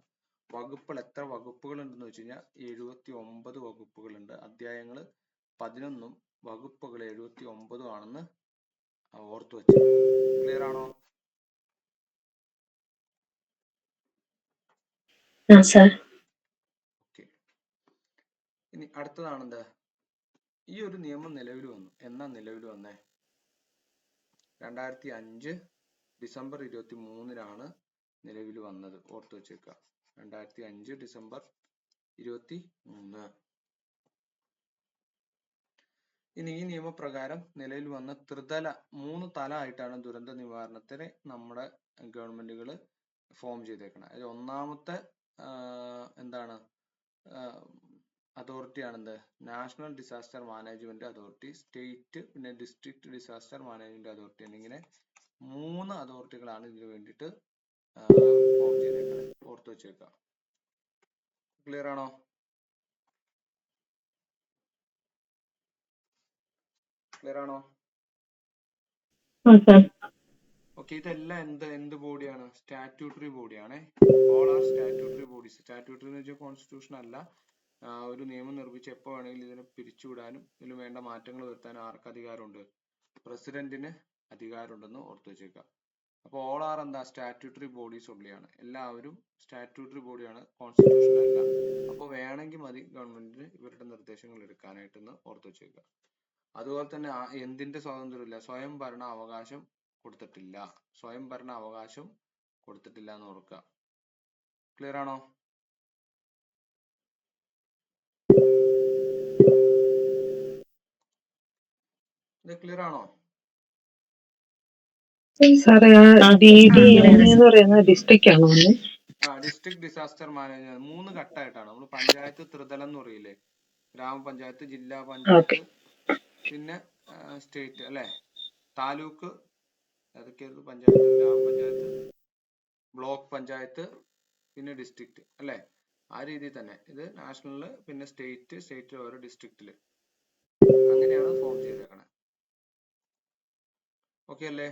വകുപ്പുകൾ എത്ര വകുപ്പുകൾ ഉണ്ടെന്ന് വെച്ച് കഴിഞ്ഞാൽ 79 വകുപ്പുകളുണ്ട്. അധ്യായങ്ങൾ 11-ഉം വകുപ്പുകൾ 79 ആണെന്ന് ഓർത്തു വെച്ചു. ക്ലിയർ ആണോ? ഓക്കെ. ഇനി അടുത്തതാണെന്ത്, ഈ ഒരു നിയമം നിലവിൽ വന്നു. എന്നാ നിലവിൽ വന്നേ? 2005 ഡിസംബർ 23-നാണ് നിലവിൽ വന്നത്. ഓർത്തു വെച്ചേക്കുക. 2005 ഡിസംബർ 23. ഇനി ഈ നിയമപ്രകാരം നിലവിൽ വന്ന 3 തല ആയിട്ടാണ് ദുരന്ത നിവാരണത്തിന് നമ്മുടെ ഗവൺമെന്റുകൾ ഫോം ചെയ്തേക്കണം. അതിൽ ഒന്നാമത്തെ എന്താണ് അതോറിറ്റി ആണെന്ത്, national disaster management authority, state പിന്നെ ഡിസ്ട്രിക്ട് ഡിസാസ്റ്റർ മാനേജ്മെന്റ് അതോറിറ്റി എന്നിങ്ങനെ 3 അതോറിറ്റികളാണ് ഇതിനു വേണ്ടിയിട്ട് ഫോം ചെയ്തേക്കുന്നത്. ഓർത്തു വെച്ചേക്കാം. ക്ലിയർ ആണോ? ക്ലിയർ ആണോ? ഓക്കെ. ഇതെല്ലാം എന്ത് ബോഡിയാണ്? സ്റ്റാറ്റ്യൂട്ടറി ബോഡിയാണ്. All are statutory bodies. Statutory എന്ന് വെച്ചാൽ കോൺസ്റ്റിറ്റ്യൂഷൻ അല്ല. ഒരു നിയമം നിർമ്മിച്ച് എപ്പോൾ വേണമെങ്കിലും ഇതിനെ പിരിച്ചുവിടാനും ഇതിന് വേണ്ട മാറ്റങ്ങൾ വരുത്താനും ആർക്ക് അധികാരമുണ്ട്? പ്രസിഡന്റിന് അധികാരമുണ്ടെന്ന് ഓർത്തു വെച്ചേക്കുക. അപ്പോൾ ഓൾ ആർ എന്താ? സ്റ്റാറ്റ്യൂട്ടറി ബോഡീസ് ഒള്ളിയാണ്. എല്ലാവരും സ്റ്റാറ്റ്യൂട്ടറി ബോഡിയാണ്, കോൺസ്റ്റിറ്റ്യൂഷൻ അല്ല. അപ്പോൾ വേണമെങ്കിൽ മതി ഗവൺമെന്റിന് ഇവരുടെ നിർദ്ദേശങ്ങൾ എടുക്കാനായിട്ടെന്ന് ഓർത്തു വെച്ചേക്കുക. അതുപോലെ തന്നെ എന്തിന്റെ സ്വാതന്ത്ര്യമില്ല? സ്വയം ഭരണ അവകാശം കൊടുത്തിട്ടില്ല. സ്വയം ഭരണ അവകാശം കൊടുത്തിട്ടില്ല എന്ന് ഓർക്കുക. ക്ലിയർ ആണോ? ഇത് ക്ലിയർ ആണോ? ഡിസ്ട്രിക്ട് ആണോ? District disaster management 3 ഘട്ടമായിട്ടാണ്. നമ്മൾ പഞ്ചായത്ത് ത്രിതലം എന്ന് പറയില്ലേ? ഗ്രാമപഞ്ചായത്ത്, ജില്ലാ പഞ്ചായത്ത്, പിന്നെ സ്റ്റേറ്റ് അല്ലെ, താലൂക്ക്, അതൊക്കെയായിരുന്നു പഞ്ചായത്ത്, ഗ്രാമപഞ്ചായത്ത്, ബ്ലോക്ക് പഞ്ചായത്ത്, പിന്നെ ഡിസ്ട്രിക്ട് അല്ലെ. ആ രീതിയിൽ തന്നെ ഇത് നാഷണലില്, പിന്നെ സ്റ്റേറ്റിൽ ഓരോ ഡിസ്ട്രിക്റ്റില് അങ്ങനെയാണ് ഫോം ചെയ്തേക്കണേ. ഓക്കെ അല്ലേ?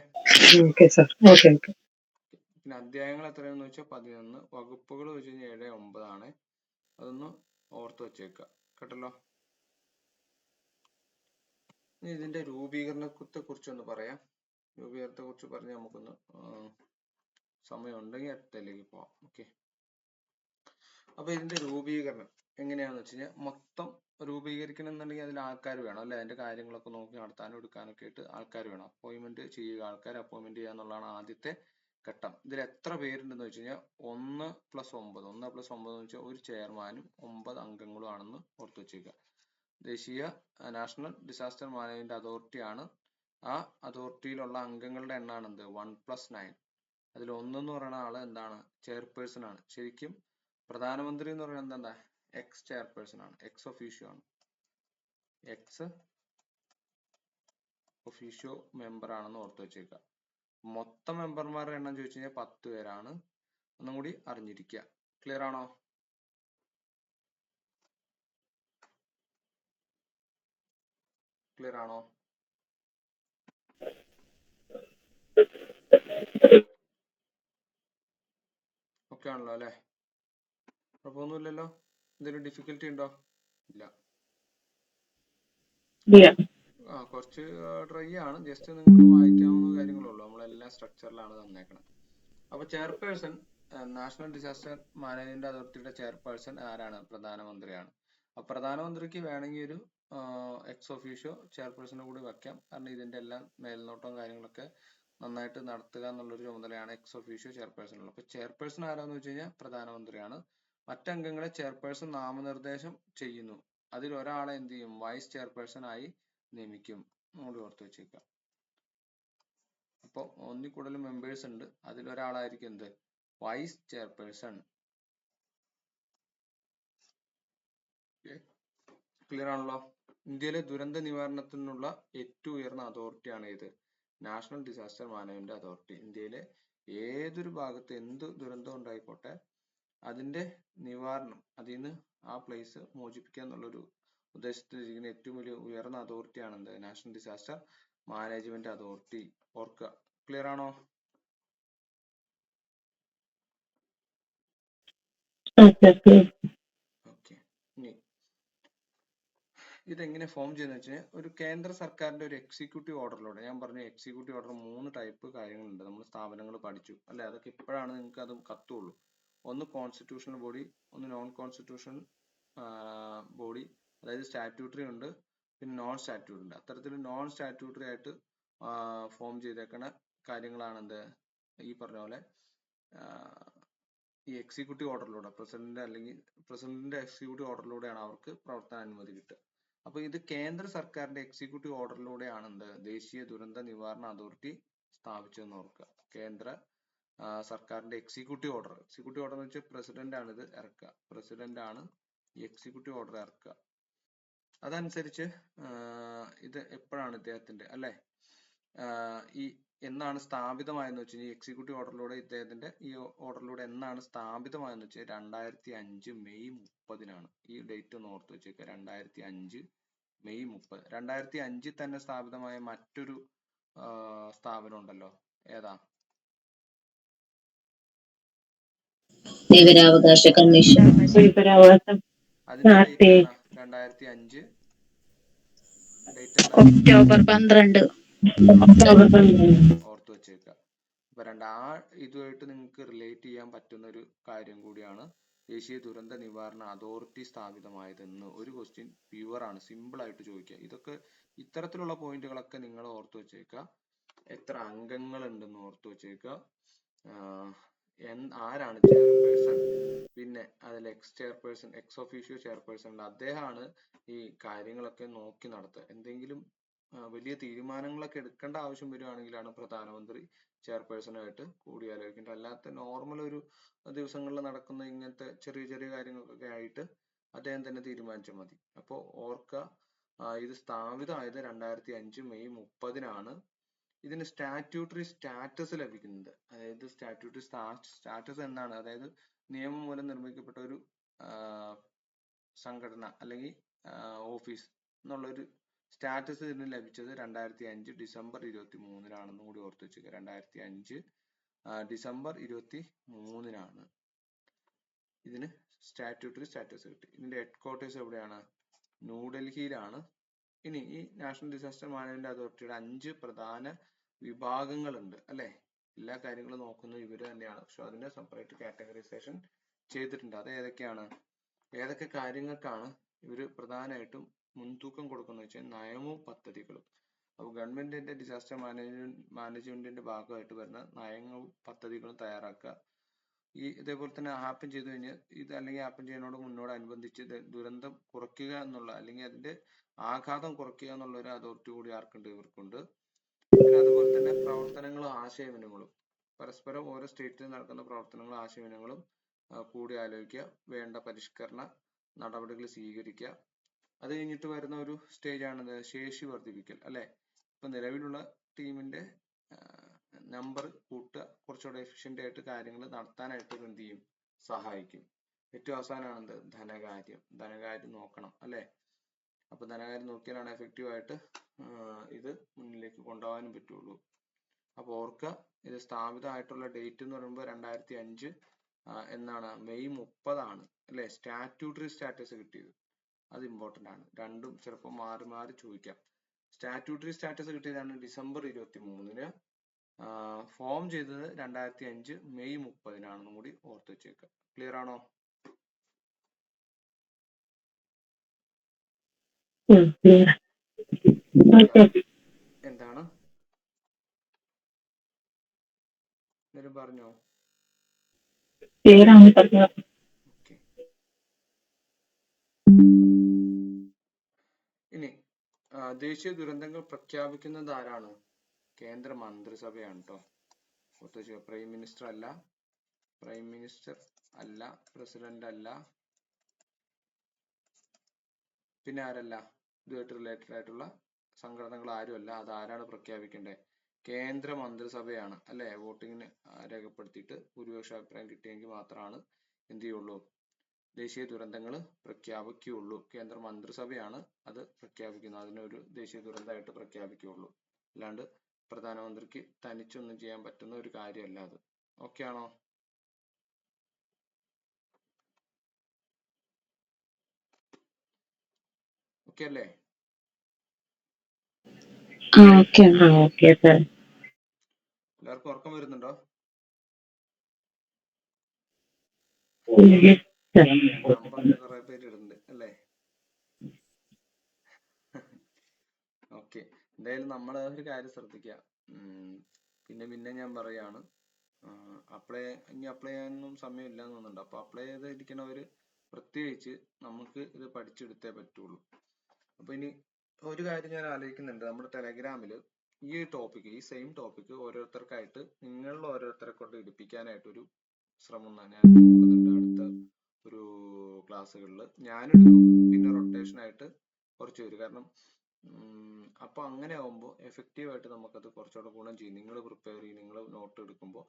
പിന്നെ അധ്യായങ്ങൾ എത്രയാണെന്ന് വെച്ചാൽ 11. വകുപ്പുകൾ വെച്ച് കഴിഞ്ഞാൽ 7, 9 ആണ്. അതൊന്ന് ഓർത്ത് വെച്ചേക്കുക കേട്ടല്ലോ. ഇനി ഇതിന്റെ രൂപീകരണത്തെ കുറിച്ചൊന്ന് പറയാം. രൂപീകരണത്തെ കുറിച്ച് പറഞ്ഞ് നമുക്കൊന്ന് സമയം ഉണ്ടെങ്കിൽ അടുത്തതിലേക്ക് പോവാം. ഓക്കെ. അപ്പൊ ഇതിന്റെ രൂപീകരണം എങ്ങനെയാന്ന് വെച്ച് കഴിഞ്ഞാൽ, മൊത്തം രൂപീകരിക്കണം എന്നുണ്ടെങ്കിൽ അതിൽ ആൾക്കാർ വേണം അല്ലെ. അതിന്റെ കാര്യങ്ങളൊക്കെ നോക്കി നടത്താനും എടുക്കാനൊക്കെ ആയിട്ട് ആൾക്കാർ വേണം. അപ്പോയിന്റ്മെന്റ് ചെയ്യുക, ആൾക്കാരെ അപ്പോയിന്റ്മെന്റ് ചെയ്യുക എന്നുള്ളതാണ് ആദ്യത്തെ ഘട്ടം. ഇതിൽ എത്ര പേരുണ്ടെന്ന് വെച്ച് കഴിഞ്ഞാൽ 1+9. 1+9 എന്ന് വെച്ചാൽ ഒരു ചെയർമാനും 9 അംഗങ്ങളും ആണെന്ന് ഓർത്തു വെച്ചേക്കുക. ദേശീയ നാഷണൽ ഡിസാസ്റ്റർ മാനേജ്മെന്റ് അതോറിറ്റി ആണ്. ആ അതോറിറ്റിയിലുള്ള അംഗങ്ങളുടെ എണ്ണമാണ് എന്ത്? 1+9. അതിൽ 1 എന്ന് പറയുന്ന ആള് എന്താണ്? ചെയർപേഴ്സൺ ആണ്. ശരിക്കും പ്രധാനമന്ത്രി എന്ന് പറയുന്നത് എന്താ? എക്സ് ചെയർപേഴ്സൺ ആണ്, എക്സ് ഒഫീഷ്യോ ആണ്. എക്സ് ഒഫീഷ്യോ മെമ്പർ ആണെന്ന് ഓർത്തു വെച്ചേക്കുക. മൊത്തം മെമ്പർമാരുടെ എണ്ണം ചോദിച്ചു കഴിഞ്ഞാൽ 10 പേരാണ്. ഒന്നും കൂടി അറിഞ്ഞിരിക്കുക. ക്ലിയർ ആണോ? ക്ലിയർ ആണോ? ഓക്കെ ആണല്ലോ അല്ലെ? കുഴപ്പമൊന്നുമില്ലല്ലോ? എന്തെങ്കിലും ഡിഫിക്കൽട്ടി ഉണ്ടോ? ഇല്ല. കുറച്ച് ഡ്രൈ ആണ്. ജസ്റ്റ് നിങ്ങൾക്ക് വായിക്കാവുന്ന കാര്യങ്ങളുള്ളൂ. നമ്മളെല്ലാം സ്ട്രക്ചറിലാണ് തന്നേക്കണം. അപ്പൊ ചെയർപേഴ്സൺ, നാഷണൽ ഡിസാസ്റ്റർ മാനേജ്മെന്റ് അതോറിറ്റിയുടെ ചെയർപേഴ്സൺ ആരാണ്? പ്രധാനമന്ത്രിയാണ്. അപ്പൊ പ്രധാനമന്ത്രിക്ക് വേണമെങ്കിൽ ഒരു എക്സ് ഒഫീഷ്യോ ചെയർപേഴ്സണെ കൂടി വെക്കാം. കാരണം ഇതിന്റെ എല്ലാം മേൽനോട്ടവും കാര്യങ്ങളൊക്കെ നന്നായിട്ട് നടത്തുക എന്നുള്ളൊരു ചുമതലയാണ് എക്സ് ഒഫീഷ്യോ ചെയർപേഴ്സൺ ഉള്ളത്. അപ്പൊ ചെയർപേഴ്സൺ ആരാന്ന് വെച്ച് കഴിഞ്ഞാൽ പ്രധാനമന്ത്രിയാണ്. മറ്റംഗങ്ങളെ ചെയർപേഴ്സൺ നാമനിർദ്ദേശം ചെയ്യുന്നു. അതിൽ ഒരാളെ എന്ത് ചെയ്യും? വൈസ് ചെയർപേഴ്സൺ ആയി നിയമിക്കും. കൂടി ഓർത്ത് വെച്ചേക്കുക. അപ്പോൾ ഒന്നിൽ കൂടുതൽ മെമ്പേഴ്സ് ഉണ്ട്, അതിലൊരാളായിരിക്കും എന്ത്, വൈസ് ചെയർപേഴ്സൺ. ക്ലിയർ ആണല്ലോ? ഇന്ത്യയിലെ ദുരന്ത നിവാരണത്തിനുള്ള ഏറ്റവും ഉയർന്ന അതോറിറ്റിയാണ് ഏത്? National disaster management authority. ഇന്ത്യയിലെ ഏതൊരു ഭാഗത്ത് എന്ത് ദുരന്തം ഉണ്ടായിക്കോട്ടെ അതിന്റെ നിവാരണം, അതിൽ നിന്ന് ആ പ്ലേസ് മോചിപ്പിക്കുക എന്നുള്ളൊരു ഉദ്ദേശത്തിലിരിക്കുന്ന ഏറ്റവും വലിയ ഉയർന്ന അതോറിറ്റിയാണ് എന്ത്? National disaster management authority. ഓർക്കുക. ക്ലിയർ ആണോ? ഓക്കെ. ഇനി ഇതെങ്ങനെ ഫോം ചെയ്യുന്ന വെച്ചാൽ ഒരു കേന്ദ്ര സർക്കാരിന്റെ ഒരു എക്സിക്യൂട്ടീവ് ഓർഡറിലൂടെ, ഞാൻ പറഞ്ഞു എക്സിക്യൂട്ടീവ് ഓർഡർ 3 ടൈപ്പ് കാര്യങ്ങളുണ്ട്, നമ്മൾ സ്ഥാപനങ്ങൾ പഠിച്ചു അല്ലെ? അതൊക്കെ ഇപ്പോഴാണ് നിങ്ങൾക്ക് അത് കത്തുള്ളൂ. ഒന്ന് കോൺസ്റ്റിറ്റ്യൂഷണൽ ബോഡി, ഒന്ന് നോൺ കോൺസ്റ്റിറ്റ്യൂഷണൽ ബോഡി, അതായത് സ്റ്റാറ്റ്യൂട്ടറി ഉണ്ട്, പിന്നെ നോൺ സ്റ്റാറ്റ്യൂട്ടറി ഉണ്ട്. അത്തരത്തിൽ നോൺ സ്റ്റാറ്റ്യൂട്ടറി ആയിട്ട് ഫോം ചെയ്തേക്കുന്ന കാര്യങ്ങളാണ് എന്ത്, ഈ പറഞ്ഞ പോലെ ഈ എക്സിക്യൂട്ടീവ് ഓർഡറിലൂടെ പ്രസിഡന്റിന്റെ എക്സിക്യൂട്ടീവ് ഓർഡറിലൂടെയാണ് അവർക്ക് പ്രവർത്തനാനുമതി കിട്ടുക. അപ്പൊ ഇത് കേന്ദ്ര സർക്കാരിന്റെ എക്സിക്യൂട്ടീവ് ഓർഡറിലൂടെയാണ് എന്ത്, ദേശീയ ദുരന്ത നിവാരണ അതോറിറ്റി സ്ഥാപിച്ചതെന്ന് ഓർക്കുക. കേന്ദ്ര സർക്കാരിന്റെ എക്സിക്യൂട്ടീവ് ഓർഡർ എന്ന് വെച്ചാൽ പ്രസിഡന്റ് ആണ് ഇത് ഇറക്കുക. പ്രസിഡന്റ് ആണ് ഈ എക്സിക്യൂട്ടീവ് ഓർഡർ ഇറക്കുക. അതനുസരിച്ച് ഇത് എപ്പോഴാണ് ഇദ്ദേഹത്തിന്റെ അല്ലെ ഈ എന്നാണ് സ്ഥാപിതമായെന്ന് വെച്ചാൽ, ഈ എക്സിക്യൂട്ടീവ് ഓർഡറിലൂടെ ഇദ്ദേഹത്തിന്റെ ഈ ഓർഡറിലൂടെ എന്നാണ് സ്ഥാപിതമായെന്ന് വെച്ചാൽ 2005 മെയ് 30-നാണ്. ഈ ഡേറ്റ് ഒന്ന് ഓർത്ത് വെച്ചേക്കുക. 2005 മെയ് 30. 2005 തന്നെ സ്ഥാപിതമായ മറ്റൊരു സ്ഥാപനം ഉണ്ടല്ലോ, ഏതാ? വിവരാവകാശ കമ്മീഷൻ. അതിന്റെ ഡേറ്റ് എന്നാ? 2005 ഡേറ്റ് എന്താ? ഒക്ടോബർ 12. ഓർത്ത് വെച്ചേക്കുക. അപ്പൊ ഇതുമായിട്ട് നിങ്ങൾക്ക് റിലേറ്റ് ചെയ്യാൻ പറ്റുന്ന ഒരു കാര്യം കൂടിയാണ് ദേശീയ ദുരന്ത നിവാരണ അതോറിറ്റി സ്ഥാപിതമായതെന്ന്. ഒരു ക്വസ്റ്റ്യൻ പ്യുവർ ആണ്, സിമ്പിൾ ആയിട്ട് ചോദിക്കുക. ഇതൊക്കെ ഇത്തരത്തിലുള്ള പോയിന്റുകളൊക്കെ നിങ്ങൾ ഓർത്ത് വെച്ചേക്കുക. എത്ര അംഗങ്ങൾ ഉണ്ടെന്ന് ഓർത്ത് വെച്ചേക്കുക. ആരാണ് ചെയർപേഴ്സൺ, പിന്നെ അതിൽ എക്സ് ഒഫീഷ്യോ ചെയർപേഴ്സൺ ഉണ്ട്. അദ്ദേഹമാണ് ഈ കാര്യങ്ങളൊക്കെ നോക്കി നടത്തുക. എന്തെങ്കിലും വലിയ തീരുമാനങ്ങളൊക്കെ എടുക്കേണ്ട ആവശ്യം വരികയാണെങ്കിലാണ് പ്രധാനമന്ത്രി ചെയർപേഴ്സണായിട്ട് കൂടിയാലോചിക്കേണ്ടത്. അല്ലാത്ത നോർമൽ ഒരു ദിവസങ്ങളിൽ നടക്കുന്ന ഇങ്ങനത്തെ ചെറിയ ചെറിയ കാര്യങ്ങൾക്കൊക്കെ ആയിട്ട് അദ്ദേഹം തന്നെ തീരുമാനിച്ചാൽ മതി. അപ്പോൾ ഓർക്കുക, ഇത് സ്ഥാപിതമായത് 2005 മെയ് 30-നാണ്. ഇതിന് സ്റ്റാറ്റ്യൂട്ടറി സ്റ്റാറ്റസ് ലഭിക്കുന്നത്, അതായത് സ്റ്റാറ്റ്യൂട്ടറി സ്റ്റാറ്റസ് എന്താണ്, അതായത് നിയമം മൂലം നിർമ്മിക്കപ്പെട്ട ഒരു സംഘടന അല്ലെങ്കിൽ ഓഫീസ് എന്നുള്ളൊരു സ്റ്റാറ്റസ് ഇതിന് ലഭിച്ചത് 2005 ഡിസംബർ 23-നാണെന്നും കൂടി ഓർത്ത് വെച്ചേക്കുക. 2005 ഡിസംബർ 23-നാണ് ഇതിന് സ്റ്റാറ്റ്യൂട്ടറി സ്റ്റാറ്റസ് കിട്ടി. ഇതിന്റെ ഹെഡ് ക്വാർട്ടേഴ്സ് എവിടെയാണ്? ന്യൂഡൽഹിയിലാണ്. ഇനി ഈ നാഷണൽ ഡിസാസ്റ്റർ മാനേജ്മെന്റ് അതോറിറ്റിയുടെ 5 പ്രധാന വിഭാഗങ്ങളുണ്ട് അല്ലെ? എല്ലാ കാര്യങ്ങളും നോക്കുന്നത് ഇവര് തന്നെയാണ്. പക്ഷെ അതിന്റെ സെപ്പറേറ്റ് കാറ്റഗറൈസേഷൻ ചെയ്തിട്ടുണ്ട്. അത് ഏതൊക്കെയാണ്? ഏതൊക്കെ കാര്യങ്ങൾക്കാണ് ഇവര് പ്രധാനമായിട്ടും മുൻതൂക്കം കൊടുക്കുന്നത് വെച്ചാൽ നയവും പദ്ധതികളും. അപ്പോൾ ഗവൺമെന്റിന്റെ ഡിസാസ്റ്റർ മാനേജ്മെന്റിന്റെ ഭാഗമായിട്ട് വരുന്ന നയങ്ങളും പദ്ധതികളും തയ്യാറാക്കുക. ഇതേപോലെ തന്നെ ഹാപ്പൻ ചെയ്തു കഴിഞ്ഞാൽ ഇത് അല്ലെങ്കിൽ ഹാപ്പൻ ചെയ്യുന്നതോട് മുന്നോടനുബന്ധിച്ച് ദുരന്തം കുറയ്ക്കുക എന്നുള്ള അല്ലെങ്കിൽ അതിന്റെ ആഘാതം കുറയ്ക്കുക എന്നുള്ള ഒരു അതോറിറ്റി കൂടി ആർക്കുണ്ട്? ഇവർക്കുണ്ട്. പിന്നെ അതുപോലെ തന്നെ പ്രവർത്തനങ്ങളും ആശയവിനിമയങ്ങളും, പരസ്പരം ഓരോ സ്റ്റേറ്റിൽ നടക്കുന്ന പ്രവർത്തനങ്ങളും ആശയവിനിമയങ്ങളും കൂടി ആലോചിക്കുക, വേണ്ട പരിഷ്കരണ നടപടികൾ സ്വീകരിക്കുക. അത് കഴിഞ്ഞിട്ട് വരുന്ന ഒരു സ്റ്റേജ് ആണ് ശേഷി വർദ്ധിപ്പിക്കൽ അല്ലെ? ഇപ്പൊ നിലവിലുള്ള ടീമിന്റെ നമ്പർ കൂട്ടുക, കുറച്ചുകൂടെ എഫിഷ്യന്റ് ആയിട്ട് കാര്യങ്ങൾ നടത്താനായിട്ട് എന്ത് ചെയ്യും? സഹായിക്കും. ഏറ്റവും അവസാനമാണ് ധനകാര്യം നോക്കണം അല്ലെ? അപ്പൊ ധനകാര്യം നോക്കിയാലാണ് എഫക്റ്റീവ് ആയിട്ട് ഇത് മുന്നിലേക്ക് കൊണ്ടുപോകാനും പറ്റുള്ളൂ. അപ്പൊ ഓർക്കുക, ഇത് സ്ഥാപിതമായിട്ടുള്ള ഡേറ്റ് എന്ന് പറയുമ്പോൾ 2005 എന്നാണ്? മെയ് 30 അല്ലെ സ്റ്റാറ്റ്യൂട്ടറി സ്റ്റാറ്റസ് കിട്ടിയത്. അത് ഇമ്പോർട്ടന്റ് ആണ്. രണ്ടും ചിലപ്പോൾ മാറി മാറി ചോദിക്കാം. സ്റ്റാറ്റ്യൂട്ടറി സ്റ്റാറ്റസ് കിട്ടിയതാണ് ഡിസംബർ 23-ന്. ഫോം ചെയ്തത് 2005 മെയ് 30-നാണെന്നും കൂടി ഓർത്ത് വെച്ചേക്കുക. ക്ലിയർ ആണോ? എന്താണ് എന്തെങ്കിലും പറഞ്ഞോ? ഓക്കെ. ഇനി ദേശീയ ദുരന്തങ്ങൾ പ്രഖ്യാപിക്കുന്നത് ആരാണ്? കേന്ദ്ര മന്ത്രിസഭയാണ് കേട്ടോ. പ്രൈം മിനിസ്റ്റർ അല്ല, പ്രസിഡന്റ് അല്ല, പിന്നെ ആരല്ല, ഇതുമായിട്ട് റിലേറ്റഡ് ആയിട്ടുള്ള സംഘടനകൾ ആരുമല്ല. അത് ആരാണ് പ്രഖ്യാപിക്കേണ്ടത്? കേന്ദ്ര മന്ത്രിസഭയാണ് അല്ലെ. വോട്ടിങ്ങിന് രേഖപ്പെടുത്തിയിട്ട് ഭൂരിപക്ഷ അഭിപ്രായം കിട്ടിയെങ്കിൽ മാത്രമാണ് എന്ത് ചെയ്യുള്ളൂ, ദേശീയ ദുരന്തങ്ങൾ പ്രഖ്യാപിക്കുകയുള്ളൂ. കേന്ദ്ര മന്ത്രിസഭയാണ് അത് പ്രഖ്യാപിക്കുന്നത്. അതിനൊരു ദേശീയ ദുരന്തമായിട്ട് പ്രഖ്യാപിക്കുകയുള്ളൂ. അല്ലാണ്ട് പ്രധാനമന്ത്രിക്ക് തനിച്ചൊന്നും ചെയ്യാൻ പറ്റുന്ന ഒരു കാര്യമല്ല അത്. ഓക്കെ ആണോ? ഓക്കെ അല്ലേ? Okay sir. എല്ലാവർക്കും ഉറക്കം വരുന്നുണ്ടോ? നമ്പറൊക്കെ കുറെ പേര് ഇടുന്നുണ്ട് അല്ലേ? ഓക്കെ, എന്തായാലും നമ്മൾ ഒരു കാര്യം ശ്രദ്ധിക്കുക. പിന്നെ ഞാൻ പറയാണ്, ഇനി അപ്ലൈ ചെയ്യാനൊന്നും സമയമില്ല എന്ന് തോന്നുന്നുണ്ട്. അപ്പൊ അപ്ലൈ ചെയ്തിരിക്കണവര് പ്രത്യേകിച്ച് നമുക്ക് ഇത് പഠിച്ചെടുത്തേ പറ്റുള്ളൂ. അപ്പൊ ഇനി ഒരു കാര്യം ഞാൻ ആലോചിക്കുന്നുണ്ട്, നമ്മുടെ ടെലഗ്രാമിൽ ഈ ടോപ്പിക്, ഈ സെയിം ടോപ്പിക് ഓരോരുത്തർക്കായിട്ട് നിങ്ങളിൽ ഓരോരുത്തരെ കൊണ്ട് എടുപ്പിക്കാനായിട്ടൊരു ശ്രമം ഞാൻ നോക്കുന്നുണ്ട്. അടുത്ത ഒരു ക്ലാസ്സുകളിൽ ഞാനെടുക്കും, പിന്നെ റൊട്ടേഷൻ ആയിട്ട് കുറച്ച് പേര്. കാരണം അപ്പൊ അങ്ങനെ ആവുമ്പോൾ എഫക്റ്റീവ് ആയിട്ട് നമുക്കത് കുറച്ചുകൂടെ ഗുണം ചെയ്യും. നിങ്ങൾ പ്രിപ്പയർ ചെയ്യും, നിങ്ങൾ നോട്ട് എടുക്കുമ്പോൾ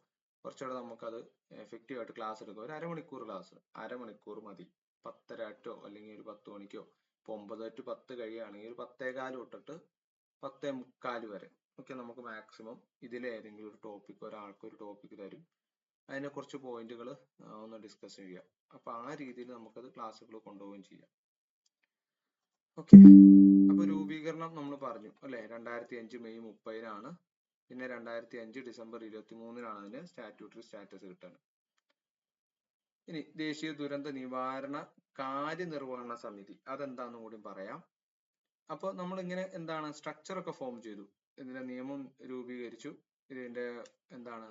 കുറച്ചുകൂടെ നമുക്കത് എഫക്റ്റീവ് ആയിട്ട് ക്ലാസ് എടുക്കും. ഒരു അരമണിക്കൂർ ക്ലാസ്, അരമണിക്കൂർ മതി. 10:30 അല്ലെങ്കിൽ ഒരു 10 മണിക്കോ. ഇപ്പൊ 9 to 10 കഴിയുകയാണെങ്കിൽ ഒരു 10:15 തൊട്ടിട്ട് 10:45 വരെ ഒക്കെ നമുക്ക് മാക്സിമം ഇതിലേതെങ്കിലും ഒരു ടോപ്പിക്, ഒരാൾക്ക് ഒരു ടോപ്പിക് തരും, അതിനെ കുറച്ച് പോയിന്റുകൾ ഒന്ന് ഡിസ്കസ് ചെയ്യാം. അപ്പൊ ആ രീതിയിൽ നമുക്കത് ക്ലാസ്സുകൾ കൊണ്ടുപോവുകയും ചെയ്യാം. ഓക്കെ, അപ്പൊ രൂപീകരണം നമ്മൾ പറഞ്ഞു അല്ലെ. 2005 മെയ് 30-നാണ്. പിന്നെ 2005 ഡിസംബർ 23-നാണ് അതിന് സ്റ്റാറ്റ്യൂട്ടറി സ്റ്റാറ്റസ് കിട്ടുന്നത്. ഇനി ദേശീയ ദുരന്ത നിവാരണ കാര്യനിർവഹണ സമിതി അതെന്താന്ന് കൂടി പറയാം. അപ്പൊ നമ്മൾ ഇങ്ങനെ എന്താണ് സ്ട്രക്ചർ ഒക്കെ ഫോം ചെയ്തു, ഇതിന്റെ നിയമം രൂപീകരിച്ചു, ഇതിന്റെ എന്താണ്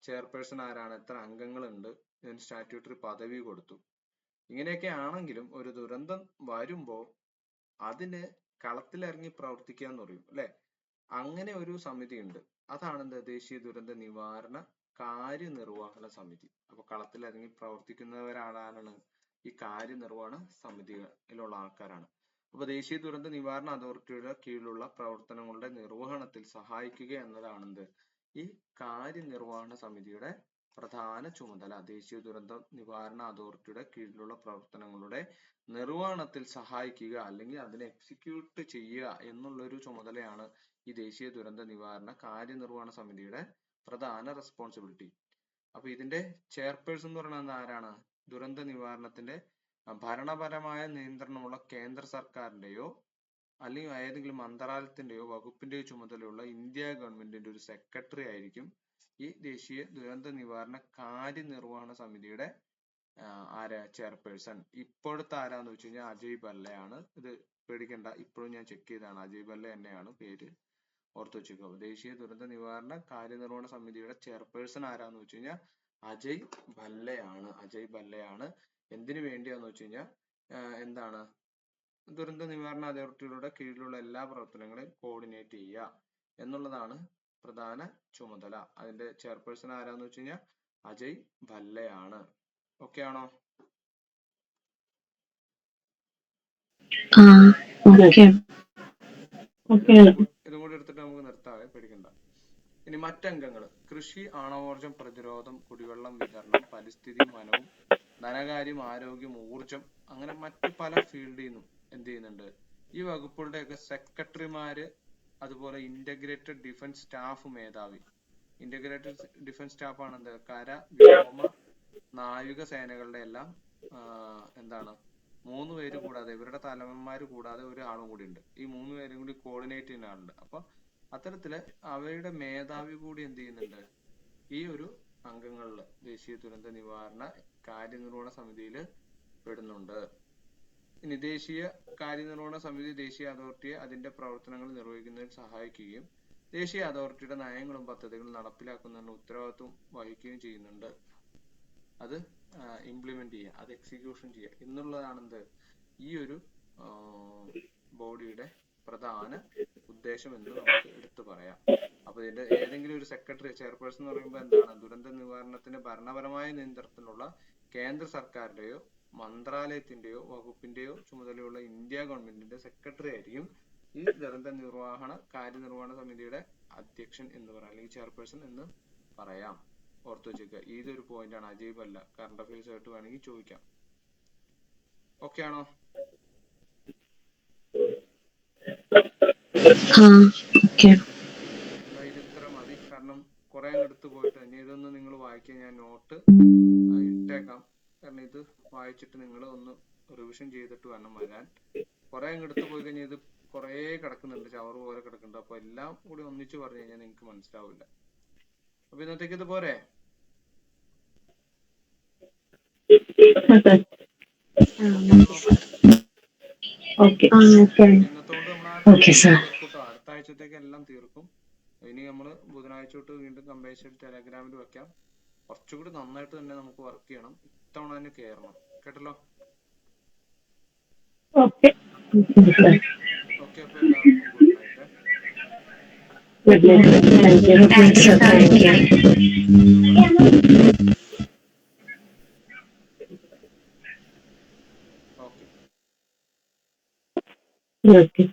ചെയർപേഴ്സൺ ആരാണ്, എത്ര അംഗങ്ങളുണ്ട്, ഇതിന് സ്റ്റാറ്റ്യൂട്ടറി പദവി കൊടുത്തു. ഇങ്ങനെയൊക്കെ ആണെങ്കിലും ഒരു ദുരന്തം വരുമ്പോ അതിന് കളത്തിലിറങ്ങി പ്രവർത്തിക്കുക എന്ന് പറയും അല്ലെ. അങ്ങനെ ഒരു സമിതി ഉണ്ട്. അതാണ് എന്ത്, ദേശീയ ദുരന്ത നിവാരണ കാര്യനിർവഹണ സമിതി. അപ്പൊ കളത്തിലിറങ്ങി പ്രവർത്തിക്കുന്നവരാണ് ഈ കാര്യനിർവഹണ സമിതിയിലുള്ള ആൾക്കാരാണ്. അപ്പൊ ദേശീയ ദുരന്ത നിവാരണ അതോറിറ്റിയുടെ കീഴിലുള്ള പ്രവർത്തനങ്ങളുടെ നിർവഹണത്തിൽ സഹായിക്കുക എന്നതാണ് എന്ത്, ഈ കാര്യനിർവഹണ സമിതിയുടെ പ്രധാന ചുമതല. ദേശീയ ദുരന്ത നിവാരണ അതോറിറ്റിയുടെ കീഴിലുള്ള പ്രവർത്തനങ്ങളുടെ നിർവഹണത്തിൽ സഹായിക്കുക അല്ലെങ്കിൽ അതിനെ എക്സിക്യൂട്ട് ചെയ്യുക എന്നുള്ളൊരു ചുമതലയാണ് ഈ ദേശീയ ദുരന്ത നിവാരണ കാര്യനിർവഹണ സമിതിയുടെ പ്രധാന റെസ്പോൺസിബിലിറ്റി. അപ്പൊ ഇതിന്റെ ചെയർപേഴ്സൺ എന്ന് പറയുന്നത് ആരാണ്? ദുരന്ത നിവാരണത്തിന്റെ ഭരണപരമായ നിയന്ത്രണമുള്ള കേന്ദ്ര സർക്കാരിന്റെയോ അല്ലെങ്കിൽ ഏതെങ്കിലും മന്ത്രാലയത്തിന്റെയോ വകുപ്പിന്റെയോ ചുമതലയുള്ള ഇന്ത്യ ഗവൺമെന്റിന്റെ ഒരു സെക്രട്ടറി ആയിരിക്കും ഈ ദേശീയ ദുരന്ത നിവാരണ കാര്യനിർവഹണ സമിതിയുടെ ചെയർപേഴ്സൺ. ഇപ്പോഴത്തെ ആരാന്ന് വെച്ച് കഴിഞ്ഞാൽ അജയ് ഭല്ലയാണ്. ഇത് പേടിക്കണ്ട, ഇപ്പോഴും ഞാൻ ചെക്ക് ചെയ്താണ്, അജയ് ഭല്ല തന്നെയാണ് പേര്, ഓർത്ത് വെച്ചേക്കുക. ദേശീയ ദുരന്ത നിവാരണ കാര്യനിർവഹണ സമിതിയുടെ ചെയർപേഴ്സൺ ആരാന്ന് വെച്ച് കഴിഞ്ഞാൽ അജയ് ഭല്ലയാണ്. അജയ് ഭല്ലയാണ്. എന്തിനു വേണ്ടിയാന്ന് വെച്ച് കഴിഞ്ഞാൽ എന്താണ്, ദുരന്ത നിവാരണ അതോറിറ്റിയുടെ കീഴിലുള്ള എല്ലാ പ്രവർത്തനങ്ങളെയും കോർഡിനേറ്റ് ചെയ്യുക എന്നുള്ളതാണ് പ്രധാന ചുമതല. അതിന്റെ ചെയർപേഴ്സൺ ആരാന്ന് വെച്ച് കഴിഞ്ഞാൽ അജയ് ഭല്ലയാണ്. ഓക്കെ ആണോ? ഇതും കൂടി എടുത്തിട്ട് നമുക്ക് നിർത്താവേ, പേടിക്കണ്ട. ഇനി മറ്റംഗങ്ങൾ: കൃഷി, ആണവോർജം, പ്രതിരോധം, കുടിവെള്ളം വിതരണം, പരിസ്ഥിതി, വനവും, ധനകാര്യം, ആരോഗ്യം, ഊർജം, അങ്ങനെ മറ്റു പല ഫീൽഡിൽ നിന്നും എന്ത് ചെയ്യുന്നുണ്ട്, ഈ വകുപ്പുകളുടെയൊക്കെ സെക്രട്ടറിമാര്, അതുപോലെ ഇന്റഗ്രേറ്റഡ് ഡിഫൻസ് സ്റ്റാഫ് മേധാവി. ഇന്റഗ്രേറ്റഡ് ഡിഫൻസ് സ്റ്റാഫ് ആണ് എന്ത്, കര, വ്യോമ, നാവിക സേനകളുടെ എല്ലാം എന്താണ് 3 പേര് കൂടാതെ, ഇവരുടെ തലവന്മാര് കൂടാതെ ഒരാളും കൂടി ഉണ്ട്. ഈ 3 പേരും കൂടി കോർഡിനേറ്റ് ചെയ്യുന്ന ആളുണ്ട്. അപ്പൊ അത്തരത്തില് അവരുടെ മേധാവി കൂടി എന്ത് ചെയ്യുന്നുണ്ട്, ഈ ഒരു അംഗങ്ങളിൽ ദേശീയ ദുരന്ത നിവാരണ കാര്യനിർവഹണ സമിതിയിൽ പെടുന്നുണ്ട്. ഇനി ദേശീയ കാര്യനിർവഹണ സമിതി ദേശീയ അതോറിറ്റിയെ അതിന്റെ പ്രവർത്തനങ്ങൾ നിർവഹിക്കുന്നതിൽ സഹായിക്കുകയും ദേശീയ അതോറിറ്റിയുടെ നയങ്ങളും പദ്ധതികളും നടപ്പിലാക്കുന്നതിന് ഉത്തരവാദിത്വം വഹിക്കുകയും ചെയ്യുന്നുണ്ട്. അത് ഇംപ്ലിമെന്റ് ചെയ്യുക, അത് എക്സിക്യൂഷൻ ചെയ്യുക എന്നുള്ളതാണ് എന്ത്, ഈ ഒരു ബോഡിയുടെ പ്രധാന ഉദ്ദേശം. ഉദ്ദേശം എന്ന് നമുക്ക് എടുത്തു പറയാം. അപ്പൊ ഇതിന്റെ ഏതെങ്കിലും ഒരു സെക്രട്ടറി, ചെയർപേഴ്സൺ എന്ന് പറയുമ്പോൾ എന്താണ്, ദുരന്ത നിവാരണത്തിന്റെ ഭരണപരമായ നിയന്ത്രണത്തിനുള്ള കേന്ദ്ര സർക്കാരിന്റെയോ മന്ത്രാലയത്തിന്റെയോ വകുപ്പിന്റെയോ ചുമതലയുള്ള ഇന്ത്യ ഗവൺമെന്റിന്റെ സെക്രട്ടറി ആയിരിക്കും ഈ ദുരന്ത കാര്യനിർവഹണ സമിതിയുടെ അധ്യക്ഷൻ എന്ന് പറയാം, അല്ലെങ്കിൽ ചെയർപേഴ്സൺ എന്ന് പറയാം. ഓർത്തു വെച്ചേക്കുക. ഇതൊരു പോയിന്റ് ആണ്, അജീബ് അല്ല. കറണ്ട് അഫയേഴ്സ് ആയിട്ട് വേണമെങ്കിൽ ചോദിക്കാം. ഓക്കെ ആണോ? ഇത് ഇത്ര മതി. കാരണം കുറെ എടുത്തു പോയിട്ട് ഇനി ഇതൊന്ന് നിങ്ങൾ വായിക്കാൻ ഞാൻ നോട്ട് ഇട്ടേക്കാം. കാരണം ഇത് വായിച്ചിട്ട് നിങ്ങൾ ഒന്ന് റിവിഷൻ ചെയ്തിട്ട് വേണം വരാൻ. കുറെ എടുത്തു പോയി കഴിഞ്ഞാൽ ഇത് കുറെ കിടക്കുന്നുണ്ട്, ചവറ് പോലെ കിടക്കുന്നുണ്ട്. അപ്പൊ എല്ലാം കൂടി ഒന്നിച്ച് പറഞ്ഞു കഴിഞ്ഞാൽ നിങ്ങൾക്ക് മനസ്സിലാവില്ല. അപ്പൊ ഇന്നത്തേക്ക് ഇത് പോരെ? ഇന്നത്തോണ്ട് നമ്മൾ തീർക്കൂട്ടോ. അടുത്ത ആഴ്ചത്തേക്ക് എല്ലാം തീർക്കും. ഇനി നമ്മൾ ബുധനാഴ്ച തൊട്ട് വീണ്ടും കമ്പൈൻഡ് ടെലഗ്രാമിൽ വെക്കാം. കുറച്ചുകൂടി നന്നായിട്ട് തന്നെ നമുക്ക് വർക്ക് ചെയ്യണം. ഇത്തവണ തന്നെ കയറണം. കേട്ടല്ലോ? ഓക്കെ. അപ്പൊ എല്ലാവർക്കും ഗുഡ് നൈറ്റ്. ഓക്കെ.